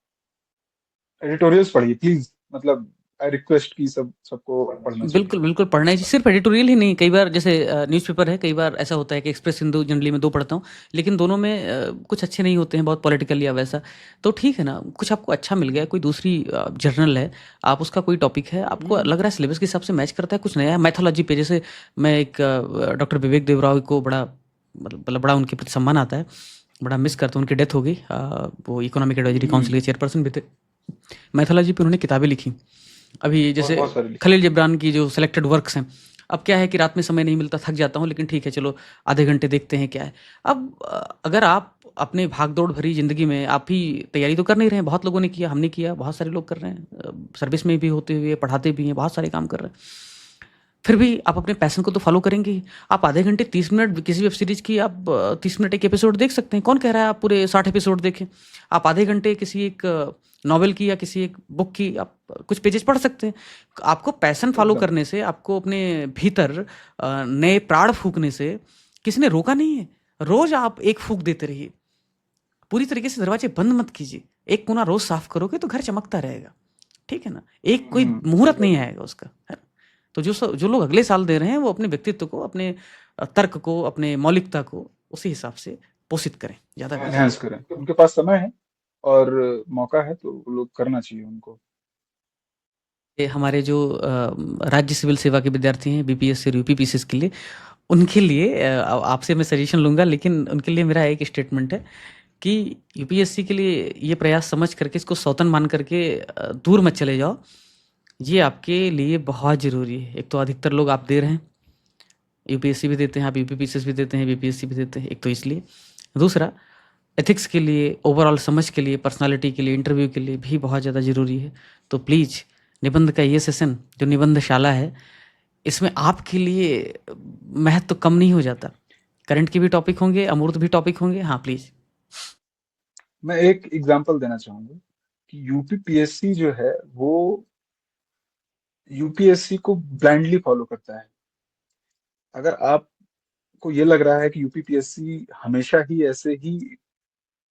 एडिटोरियल्स पढ़िए प्लीज, मतलब आई रिक्वेस्ट की सबको पढ़ना चाहिए। बिल्कुल, बिल्कुल पढ़ना चाहिए। सिर्फ़ एडिटोरियल ही नहीं, कई बार जैसे न्यूज़पेपर है, कई बार ऐसा होता है कि एक्सप्रेस हिंदू जनरली मैं 2 पढ़ता हूँ, लेकिन दोनों में कुछ अच्छे नहीं होते हैं, बहुत पॉलिटिकल या वैसा। तो ठीक है ना, कुछ आपको अच्छा मिल गया, कोई दूसरी जर्नल है, आप उसका कोई टॉपिक है, आपको लग रहा है सिलेबस के हिसाब से मैच करता है, कुछ नया है, मैथोलॉजी पे जैसे मैं एक डॉक्टर विवेक देवराव को बड़ा मतलब बड़ा उनके प्रति सम्मान आता है, बड़ा मिस करता हूँ, उनकी डेथ हो गई। वो इकोनॉमिक एडवाइजरी काउंसिल के चेयरपर्सन भी थे। मैथोलॉजी पे उन्होंने किताबें लिखी। अभी बहुत जैसे बहुत सारे लिखे। खलील जिब्रान की जो सेलेक्टेड वर्क्स हैं, अब क्या है कि रात में समय नहीं मिलता, थक जाता हूँ, लेकिन ठीक है चलो आधे घंटे देखते हैं क्या है। अब अगर आप अपने भाग-दौड़ भरी ज़िंदगी में आप ही तैयारी तो कर नहीं रहे हैं, बहुत लोगों ने किया, हमने किया, बहुत सारे लोग कर रहे हैं, सर्विस में भी होते हुए, पढ़ाते भी हैं, बहुत सारे काम कर रहे हैं। फिर भी आप अपने पैशन को तो फ़ॉलो करेंगे ही। आप आधे घंटे 30 मिनट किसी वेब सीरीज़ की आप 30 मिनट एक एपिसोड देख सकते हैं। कौन कह रहा है आप पूरे 60 एपिसोड देखें? आप आधे घंटे किसी एक नॉवेल की या किसी एक बुक की आप कुछ पेजेज़ पढ़ सकते हैं। आपको पैशन फ़ॉलो एकदम। करने से, आपको अपने भीतर नए प्राण फूँकने से किसी ने रोका नहीं है। रोज़ आप एक फूँक देते रहिए। पूरी तरीके से दरवाजे बंद मत कीजिए। एक कोना रोज़ साफ़ करोगे तो घर चमकता रहेगा। ठीक है ना? एक कोई मुहूर्त नहीं आएगा उसका, है ना? तो जो लोग अगले साल दे रहे हैं, वो अपने व्यक्तित्व को, अपने तर्क को, अपने मौलिकता को उसी हिसाब से पोषित करें, ज़्यादा बेहतर है। एनहेंस करें, उनके पास समय है और मौका है तो वो लोग करना चाहिए उनको। ये हमारे जो राज्य सिविल सेवा के विद्यार्थी हैं, बीपीएससी और यूपीपीसीएस के लिए, उनके लिए आपसे मैं सजेशन लूँगा, लेकिन उनके लिए मेरा एक स्टेटमेंट है कि यूपीएससी के लिए ये प्रयास समझ करके, इसको सौतन मान करके दूर मत चले जाओ। ये आपके लिए बहुत ज़रूरी है। एक तो अधिकतर लोग आप दे रहे हैं, यूपीएससी भी देते हैं, आप यूपीपीसीएस भी देते हैं, बीपीएससी भी देते हैं, एक तो इसलिए। दूसरा, एथिक्स के लिए, ओवरऑल समझ के लिए, पर्सनैलिटी के लिए, इंटरव्यू के लिए भी बहुत ज़्यादा ज़रूरी है। तो प्लीज़ निबंध का ये सेशन जो निबंधशाला है, इसमें आपके लिए महत्व कम नहीं हो जाता। करंट के भी टॉपिक होंगे, अमूर्त भी टॉपिक होंगे। हाँ प्लीज। मैं एक एग्जांपल देना चाहूंगा कि यूपीपीएससी जो है वो यूपीएससी को ब्लाइंडली फॉलो करता है। अगर आपको ये लग रहा है कि यूपीपीएससी हमेशा ही ऐसे ही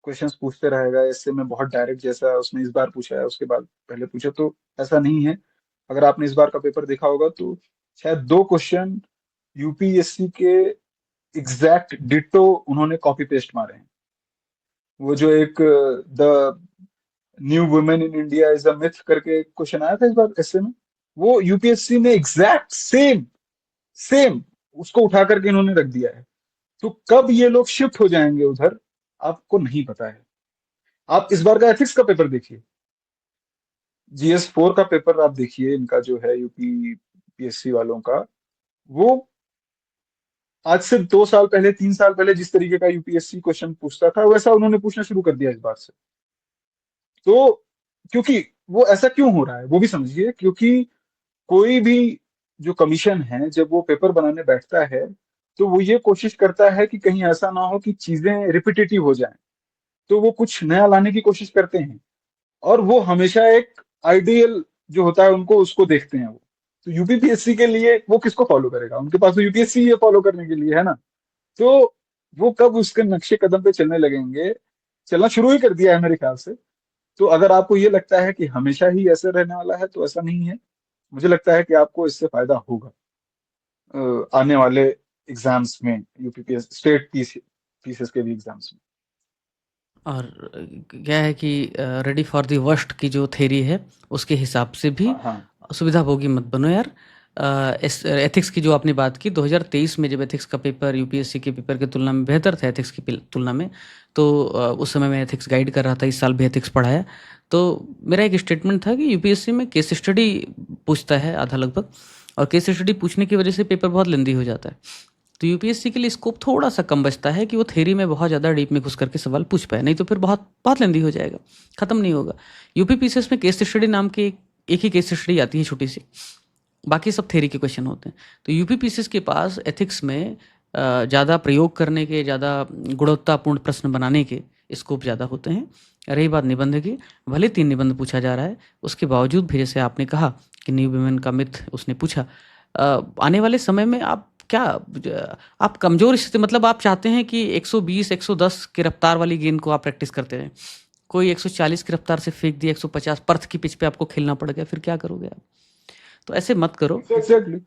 क्वेश्चंस पूछते रहेगा, इससे में बहुत डायरेक्ट, जैसा उसने इस बार पूछा है उसके बाद पहले पूछा, तो ऐसा नहीं है। अगर आपने इस बार का पेपर देखा होगा तो शायद दो क्वेश्चन यूपीएससी के एग्जैक्ट डिट्टो उन्होंने कॉपी पेस्ट मारे हैं। वो जो एक the new women in India is a myth करके क्वेश्चन आया था इस बार ऐसे में, वो यूपीएससी ने एग्जैक्ट सेम सेम उसको उठा करके इन्होंने रख दिया है। तो कब ये लोग शिफ्ट हो जाएंगे उधर, आपको नहीं पता है। आप इस बार का एथिक्स का पेपर देखिए, जीएस 4 का पेपर आप देखिए, इनका जो है यूपी पीएससी वालों का, वो आज से 2 साल पहले 3 साल पहले जिस तरीके का यूपीएससी क्वेश्चन पूछता था वैसा उन्होंने पूछना शुरू कर दिया इस बार से। तो क्योंकि वो ऐसा क्यों हो रहा है वो भी समझिए, क्योंकि कोई भी जो कमीशन है जब वो पेपर बनाने बैठता है तो वो ये कोशिश करता है कि कहीं ऐसा ना हो कि चीजें रिपीटेटिव हो जाएं, तो वो कुछ नया लाने की कोशिश करते हैं। और वो हमेशा एक आइडियल जो होता है उनको उसको देखते हैं वो। तो यूपीपीएससी के लिए वो किसको फॉलो करेगा, उनके पास तो यूपीएससी है फॉलो करने के लिए, है ना। तो वो कब उसके नक्शे कदम पे चलने लगेंगे, चलना शुरू ही कर दिया है मेरे ख्याल से। तो अगर आपको ये लगता है कि हमेशा ही ऐसे रहने वाला है तो ऐसा नहीं है। मुझे लगता है कि आपको इससे फायदा होगा आने वाले एग्जाम्स में, यूपीपीएस स्टेट पीसीएस के भी एग्जाम्स में। और क्या है कि रेडी फॉर द वर्स्ट की जो थ्योरी है उसके हिसाब से भी हाँ हाँ। सुविधा भोगी मत बनो यार। इस एथिक्स की जो आपने बात की 2023 में जब एथिक्स का पेपर यूपीएससी के पेपर की तुलना में बेहतर था एथिक्स की तुलना में, तो उस समय मैं एथिक्स गाइड कर रहा था, इस साल भी एथिक्स पढ़ाया। तो मेरा एक स्टेटमेंट था कि यूपीएससी में केस स्टडी पूछता है आधा लगभग, और केस स्टडी पूछने की वजह से पेपर बहुत लेंदी हो जाता है। तो यूपीएससी के लिए स्कोप थोड़ा सा कम बचता है कि वो थ्योरी में बहुत ज़्यादा डीप में घुस करके सवाल पूछ पाए, नहीं तो फिर बहुत बहुत लेंदी हो जाएगा, खत्म नहीं होगा। यूपीपीसीएस में केस स्टडी नाम की एक ही केस स्टडी आती है छोटी सी, बाकी सब थ्योरी के क्वेश्चन होते हैं। तो यूपीपीसीएस के पास एथिक्स में ज़्यादा प्रयोग करने के, ज़्यादा गुणवत्तापूर्ण प्रश्न बनाने के स्कोप ज़्यादा होते हैं। रही बात निबंध की, भले 3 निबंध पूछा जा रहा है, उसके बावजूद भी जैसे आपने कहा कि न्यू वुमेन का मिथ उसने पूछा, आने वाले समय में आप क्या आप कमज़ोर स्थिति, मतलब आप चाहते हैं कि 120 110 की रफ्तार वाली गेंद को आप प्रैक्टिस करते रहें, कोई 140 की रफ्तार से फेंक दिया, 150 पर्थ की पिच पे आपको खेलना पड़ गया, फिर क्या करोगे आप? तो ऐसे मत करो। एग्जैक्टली।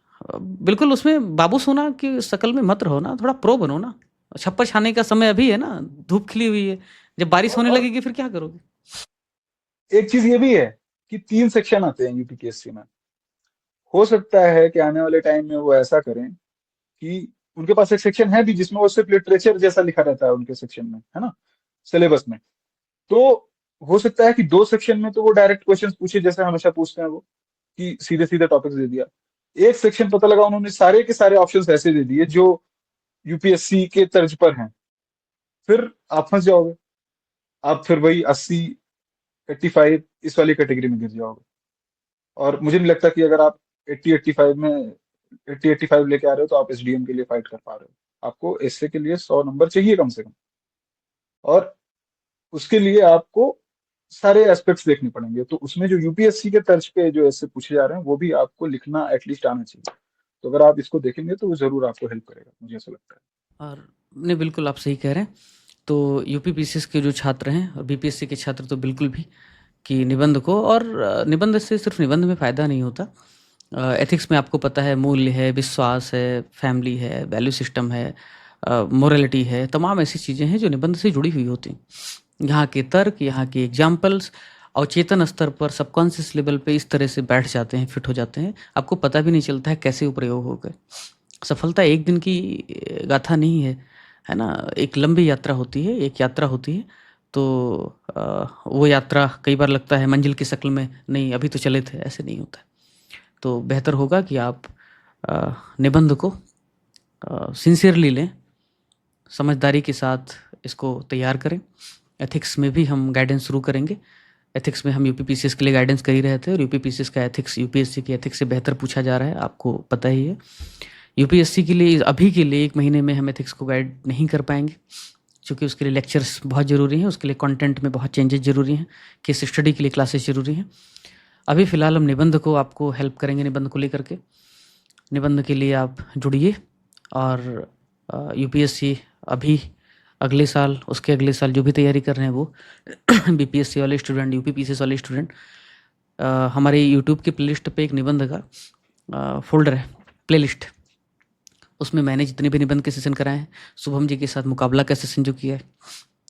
बिल्कुल उसमें बाबू सोना की शक्ल में मत रहो ना, थोड़ा प्रो बनो ना। छप्पर छाने का समय अभी है ना, धूप खिली हुई है, जब बारिश होने और लगेगी फिर क्या करोगे? एक चीज ये भी है कि 3 सेक्शन आते हैं यूपीपीएससी में। हो सकता है कि आने वाले टाइम में वो ऐसा करें कि उनके पास एक सेक्शन है भी जिसमें वो सिर्फ लिटरेचर जैसा लिखा रहता है उनके सेक्शन में, है ना, सिलेबस में। तो हो सकता है कि 2 सेक्शन में तो वो डायरेक्ट क्वेश्चंस पूछे जैसे हमेशा पूछते हैं वो, कि सीधे सीधे टॉपिक्स दे दिया। एक सेक्शन पता लगा उन्होंने सारे के सारे ऑप्शंस ऐसे दे दिए जो यूपीएससी के तर्ज पर हैं। फिर आप फंस जाओगे, आप फिर वही 80 85 इस वाली कैटेगरी में गिर जाओगे। और मुझे नहीं लगता कि अगर आप 80 85 लेके आ रहे हो तो आप एसडीएम के लिए फाइट कर पा रहे हो। आपको एसए के लिए 100 नंबर चाहिए कम से कम, और उसके लिए आपको सारे एस्पेक्ट्स देखने पड़ेंगे। तो उसमें जो यूपीएससी के तर्ज पे जो ऐसे पूछे जा रहे हैं वो भी आपको लिखना एटलीस्ट आना चाहिए। तो अगर आप इसको देखेंगे तो वो जरूर आपको हेल्प करेगा, मुझे ऐसा लगता और नहीं, बिल्कुल आप सही कह रहे हैं। तो यूपीपीसीएस के जो छात्र हैं और बीपीएससी के छात्र तो बिल्कुल भी कि निबंध को, और निबंध से सिर्फ निबंध में फ़ायदा नहीं होता। एथिक्स में आपको पता है मूल्य है, विश्वास है, फैमिली है, वैल्यू सिस्टम है, मोरालिटी है, तमाम ऐसी चीज़ें हैं जो निबंध से जुड़ी हुई होती हैं। यहाँ के तर्क, यहाँ के एग्जाम्पल्स अवचेतन स्तर पर, सबकॉन्शियस लेवल पे इस तरह से बैठ जाते हैं, फिट हो जाते हैं, आपको पता भी नहीं चलता है कैसे वो प्रयोग हो गए। सफलता एक दिन की गाथा नहीं है ना? एक लंबी यात्रा होती है, एक यात्रा होती है। तो वो यात्रा कई बार लगता है मंजिल की शक्ल में, नहीं अभी तो चले थे, ऐसे नहीं होता है। तो बेहतर होगा कि आप निबंध को सिंसियरली लें, समझदारी के साथ इसको तैयार करें। एथिक्स में भी हम गाइडेंस शुरू करेंगे। एथिक्स में हम यूपीपीसीएस के लिए गाइडेंस कर ही रहे थे, और यूपीपीसीएस का एथिक्स यूपीएससी की एथिक्स से बेहतर पूछा जा रहा है, आपको पता ही है। यूपीएससी के लिए अभी के लिए 1 महीने में हम एथिक्स को गाइड नहीं कर पाएँगे, चूँकि उसके लिए लेक्चर्स बहुत ज़रूरी हैं, उसके लिए कंटेंट में बहुत चेंजेस ज़रूरी हैं, केस स्टडी के लिए क्लासेस ज़रूरी हैं। अभी फ़िलहाल हम निबंध को आपको हेल्प करेंगे निबंध को लेकर के। निबंध के लिए आप जुड़िए और यूपीएससी अभी अगले साल, उसके अगले साल जो भी तैयारी कर रहे हैं वो बीपीएससी वाले स्टूडेंट, यूपी पीसीएस वाले स्टूडेंट, हमारे यूट्यूब की प्लेलिस्ट पे एक निबंध का फ़ोल्डर है, प्लेलिस्ट। उसमें मैंने जितने भी निबंध के सेशन कराए हैं, शुभम जी के साथ मुकाबला का सेशन जो किया है,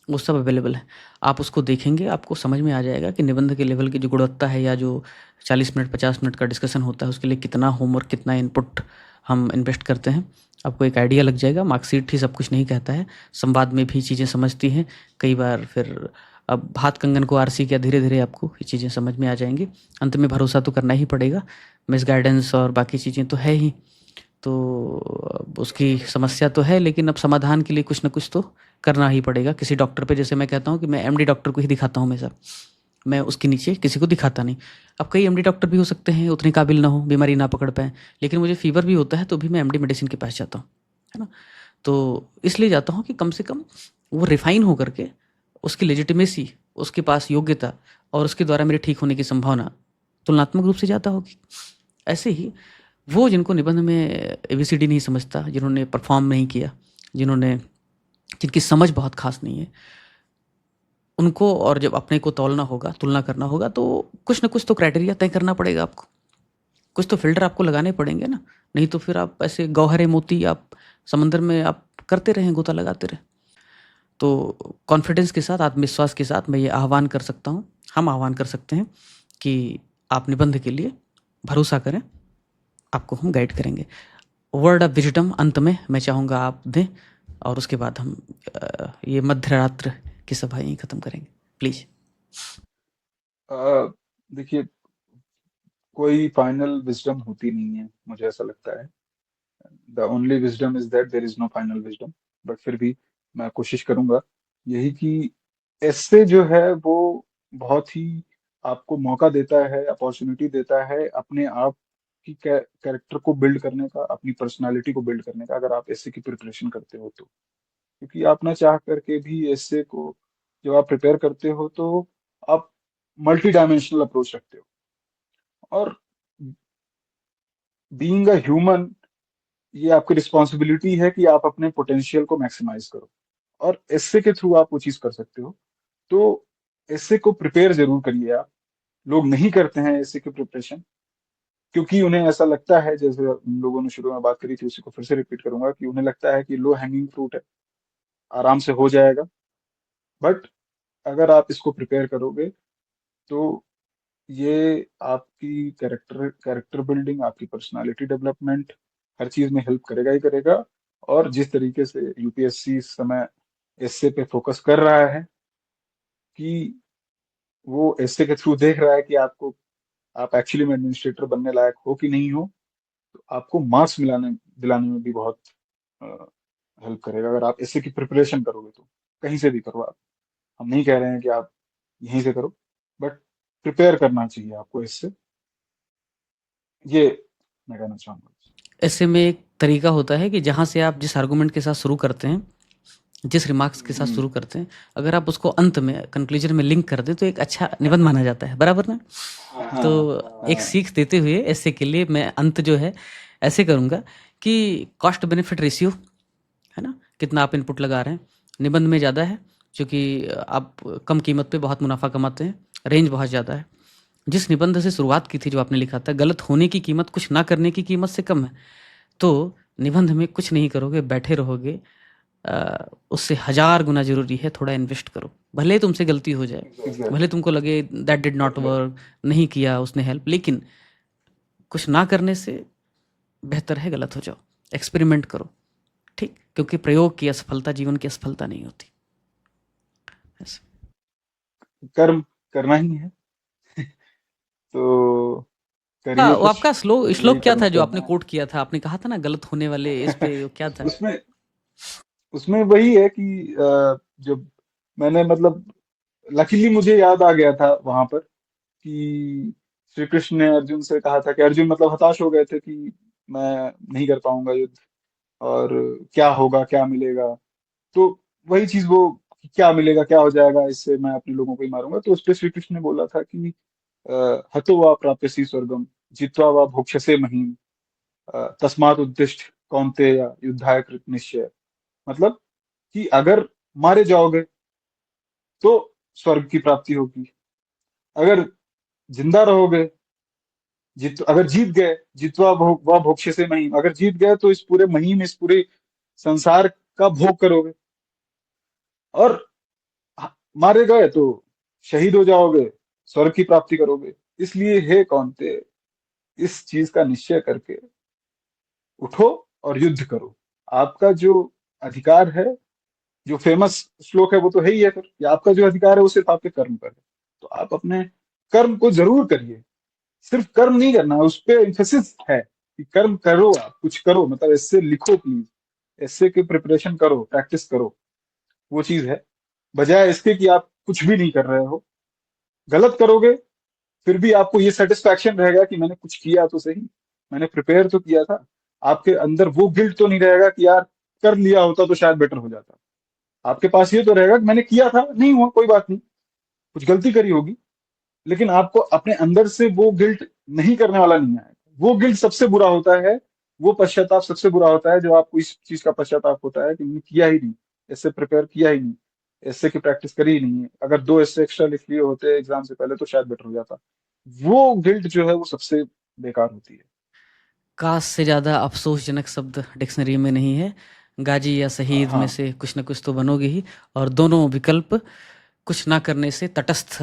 वो सब अवेलेबल है। आप उसको देखेंगे, आपको समझ में आ जाएगा कि निबंध के लेवल की जो गुणवत्ता है या जो 40 मिनट 50 मिनट का डिस्कशन होता है, उसके लिए कितना होमवर्क, कितना इनपुट हम इन्वेस्ट करते हैं। आपको एक आइडिया लग जाएगा। मार्कशीट ही सब कुछ नहीं कहता है, संवाद में भी चीज़ें समझती हैं कई बार। फिर अब हाथ कंगन को आरसी किया, धीरे धीरे आपको ये चीज़ें समझ में आ जाएंगी। अंत में भरोसा तो करना ही पड़ेगा, मिस गाइडेंस और बाकी चीज़ें तो है ही, तो अब उसकी समस्या तो है, लेकिन अब समाधान के लिए कुछ ना कुछ तो करना ही पड़ेगा। किसी डॉक्टर पे, जैसे मैं कहता हूँ कि मैं एमडी डॉक्टर को ही दिखाता हूँ हमेशा, मैं उसके नीचे किसी को दिखाता नहीं। अब कई एमडी डॉक्टर भी हो सकते हैं उतने काबिल ना हो, बीमारी ना पकड़ पाएँ, लेकिन मुझे फ़ीवर भी होता है तो भी मैं एमडी मेडिसिन के पास जाता हूँ, है ना? तो इसलिए जाता हूँ कि कम से कम वो रिफ़ाइन हो करके, उसकी लेजिटिमेसी, उसके पास योग्यता और उसके द्वारा मेरे ठीक होने की संभावना तुलनात्मक रूप से ज़्यादा होगी। ऐसे ही वो जिनको निबंध में एबीसीडी नहीं समझता, जिन्होंने परफॉर्म नहीं किया, जिन्होंने जिनकी समझ बहुत खास नहीं है, उनको और जब अपने को तौलना होगा, तुलना करना होगा, तो कुछ ना कुछ तो क्राइटेरिया तय करना पड़ेगा आपको, कुछ तो फिल्टर आपको लगाने पड़ेंगे ना। नहीं तो फिर आप ऐसे गौहरे मोती आप समंदर में आप करते रहें, गोता लगाते रहें। तो कॉन्फिडेंस के साथ, आत्मविश्वास के साथ मैं ये आह्वान कर सकता हूँ, हम आह्वान कर सकते हैं कि आप निबंध के लिए भरोसा करें, आपको हम गाइड करेंगे। वर्ड ऑफ विजडम अंत में मैं चाहूँगा आप दें, और उसके बाद हम ये मध्य रात्र की सभा यहीं ख़त्म करेंगे, प्लीज़। देखिए, कोई फाइनल विजडम होती नहीं है, मुझे ऐसा लगता है। The only wisdom is that there is no final wisdom. But फिर भी मैं कोशिश करूंगा यही कि इससे जो है वो बहुत ही आपको मौका देता है, अपॉर्चुनिटी देता है अपने आप की कैरेक्टर को बिल्ड करने का, अपनी पर्सनालिटी को बिल्ड करने का, अगर आप एसए की प्रिपरेशन करते हो तो। क्योंकि आप ना चाह करके भी एसए को जब आप प्रिपेयर करते हो तो आप मल्टी डायमेंशनल अप्रोच रखते हो। और बीइंग अ ह्यूमन, ये आपकी रिस्पॉन्सिबिलिटी है कि आप अपने पोटेंशियल को मैक्सिमाइज करो, और एसए के थ्रू आप वो चीज कर सकते हो। तो एसए को प्रिपेयर जरूर करिए आप। लोग नहीं करते हैं एसए की प्रिपरेशन, क्योंकि उन्हें ऐसा लगता है, जैसे हम लोगों ने शुरू में बात करी थी, उसी को फिर से रिपीट करूंगा, कि उन्हें लगता है कि लो हैंगिंग फ्रूट है, आराम से हो जाएगा। बट अगर आप इसको प्रिपेयर करोगे तो ये आपकी कैरेक्टर कैरेक्टर बिल्डिंग, आपकी पर्सनालिटी डेवलपमेंट, हर चीज में हेल्प करेगा ही करेगा। और जिस तरीके से यूपीएससी इस समय एसए पे फोकस कर रहा है, कि वो एसए के थ्रू देख रहा है कि आपको, आप एक्चुअली में एडमिनिस्ट्रेटर बनने लायक हो कि नहीं हो, तो आपको मार्क्स मिलाने दिलाने में भी बहुत हेल्प करेगा। अगर आप एसए की प्रिपरेशन करोगे तो कहीं से भी करो आप, हम नहीं कह रहे हैं कि आप यहीं से करो, बट प्रिपेयर करना चाहिए आपको इससे, ये मैं कहना चाहूंगा। ऐसे में एक तरीका होता है कि जहाँ से आप जिस आर्गुमेंट के साथ शुरू करते हैं, जिस रिमार्क्स के साथ हम्म, शुरू करते हैं, अगर आप उसको अंत में कंक्लूजन में लिंक कर दें तो एक अच्छा निबंध माना जाता है, बराबर ना? हाँ तो एक हाँ। सीख देते हुए ऐसे के लिए मैं अंत जो है ऐसे करूँगा कि कॉस्ट बेनिफिट रेशियो, है ना? कितना आप इनपुट लगा रहे हैं, निबंध में ज़्यादा है, क्योंकि आप कम कीमत पे बहुत मुनाफा कमाते हैं, रेंज बहुत ज़्यादा है। जिस निबंध से शुरुआत की थी, जो आपने लिखा था, गलत होने की कीमत कुछ ना करने की कीमत से कम है। तो निबंध में कुछ नहीं करोगे, बैठे रहोगे, उससे हज़ार गुना ज़रूरी है थोड़ा इन्वेस्ट करो। भले ही तुमसे गलती हो जाए, भले एग्जैक्टली। तुमको लगे दैट डिड नॉट वर्क, नहीं किया उसने हेल्प, लेकिन कुछ ना करने से बेहतर है गलत हो जाओ। एक्सपेरिमेंट करो, ठीक? क्योंकि प्रयोग की असफलता जीवन की असफलता नहीं होती। बस। कर्म करना ही है, तो करिए वो फिर। आपका यही श्लोक क्या कर्म था जो आपने करना कोट किया था? आपने कहा था ना गलत होने वाले इस पे, है। वो क्या था? उसमें उसमें वही है कि जब मैंने मतलब, लकीली मुझे याद आ गया था वहां पर, कि श्री कृष्ण ने अर्जुन से कहा था कि अर्जुन मतलब हताश हो गए थे कि मैं नहीं कर पाऊंगा युद्ध, और क्या होगा क्या मिलेगा। तो वही चीज वो, क्या मिलेगा क्या हो जाएगा, इससे मैं अपने लोगों को ही मारूंगा। तो उस पे श्री कृष्ण ने बोला था कि हतो वा प्राप्यसी स्वर्गम जित्वा वा भोक्ष्यसे महीम तस्मात् उत्तिष्ठ कौन्तेय युद्धाय कृत निश्चय। मतलब कि अगर मारे जाओगे तो स्वर्ग की प्राप्ति होगी, अगर जिंदा रहोगे, अगर जीत गए, जितवा भोग वा भोक्ष्य से महीम, अगर जीत गए तो इस पूरे महीम, इस पूरे संसार का भोग करोगे, और मारे गए तो शहीद हो जाओगे, स्वर्ग की प्राप्ति करोगे। इसलिए हे कौन्ते, इस चीज का निश्चय करके उठो और युद्ध करो। आपका जो अधिकार है, जो फेमस श्लोक है वो तो है ही है फिर, कि आपका जो अधिकार है वो सिर्फ आपके कर्म पर है। तो आप अपने कर्म को जरूर करिए, सिर्फ कर्म नहीं करना है, उस पे एम्फेसिस है कि कर्म करो, आप कुछ करो, मतलब ऐसे लिखो प्लीज, ऐसे की प्रिपरेशन करो, प्रैक्टिस करो, वो चीज है। बजाय इसके कि आप कुछ भी नहीं कर रहे हो, गलत करोगे फिर भी आपको ये सेटिस्फैक्शन रहेगा कि मैंने कुछ किया तो सही, मैंने प्रिपेयर तो किया था। आपके अंदर वो गिल्ट तो नहीं रहेगा कि यार कर लिया होता तो शायद बेटर हो जाता। आपके पास ये तो रहेगा कि मैंने किया था, नहीं हुआ कोई बात नहीं, कुछ गलती करी होगी, लेकिन आपको अपने अंदर से वो गिल्ट नहीं करने वाला नहीं आएगा। वो गिल्ट सबसे बुरा होता है, वो पश्चाताप सबसे बुरा होता है, जो आपको इस चीज का पश्चाताप होता है कि मैंने किया ही नहीं, इससे प्रिपेयर किया ही नहीं, ऐसे की प्रैक्टिस करी ही नहीं है, अगर दो ऐसे एक्स्ट्रा लिख लिए होते एग्जाम से पहले तो शायद बेटर हो जाता। वो गिल्ट जो है वो सबसे बेकार होती है। काश से ज़्यादा अफ़सोसजनक शब्द डिक्शनरी में नहीं है। गाजी या शहीद में हाँ। से कुछ न कुछ तो बनोगे ही, और दोनों विकल्प कुछ ना करने से, तटस्थ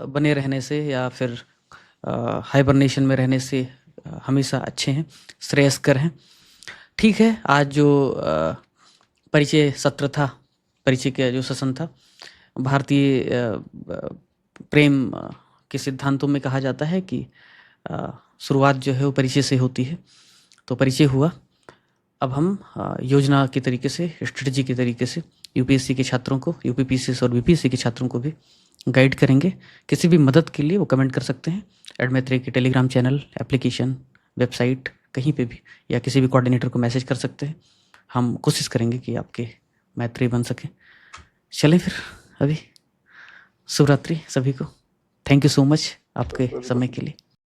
बने रहने से, या फिर हाइबरनेशन में रहने से हमेशा अच्छे हैं, श्रेयस्कर हैं। ठीक है, आज जो परिचय सत्र था, परिचय का जो सेशन था, भारतीय प्रेम के सिद्धांतों में कहा जाता है कि शुरुआत जो है वो परिचय से होती है। तो परिचय हुआ, अब हम योजना के तरीके से, स्ट्रेटजी के तरीके से यूपीएससी के छात्रों को, यूपीपीसीएस और बीपीएससी के छात्रों को भी गाइड करेंगे। किसी भी मदद के लिए वो कमेंट कर सकते हैं एडमेत्रे के टेलीग्राम चैनल, एप्लीकेशन, वेबसाइट, कहीं पे भी, या किसी भी कोऑर्डिनेटर को मैसेज कर सकते हैं। हम कोशिश करेंगे कि आपके मैत्री बन सके। चलें फिर, अभी शुभ रात्रि सभी को। थैंक यू सो मच आपके सभी को समय शुभ के लिए।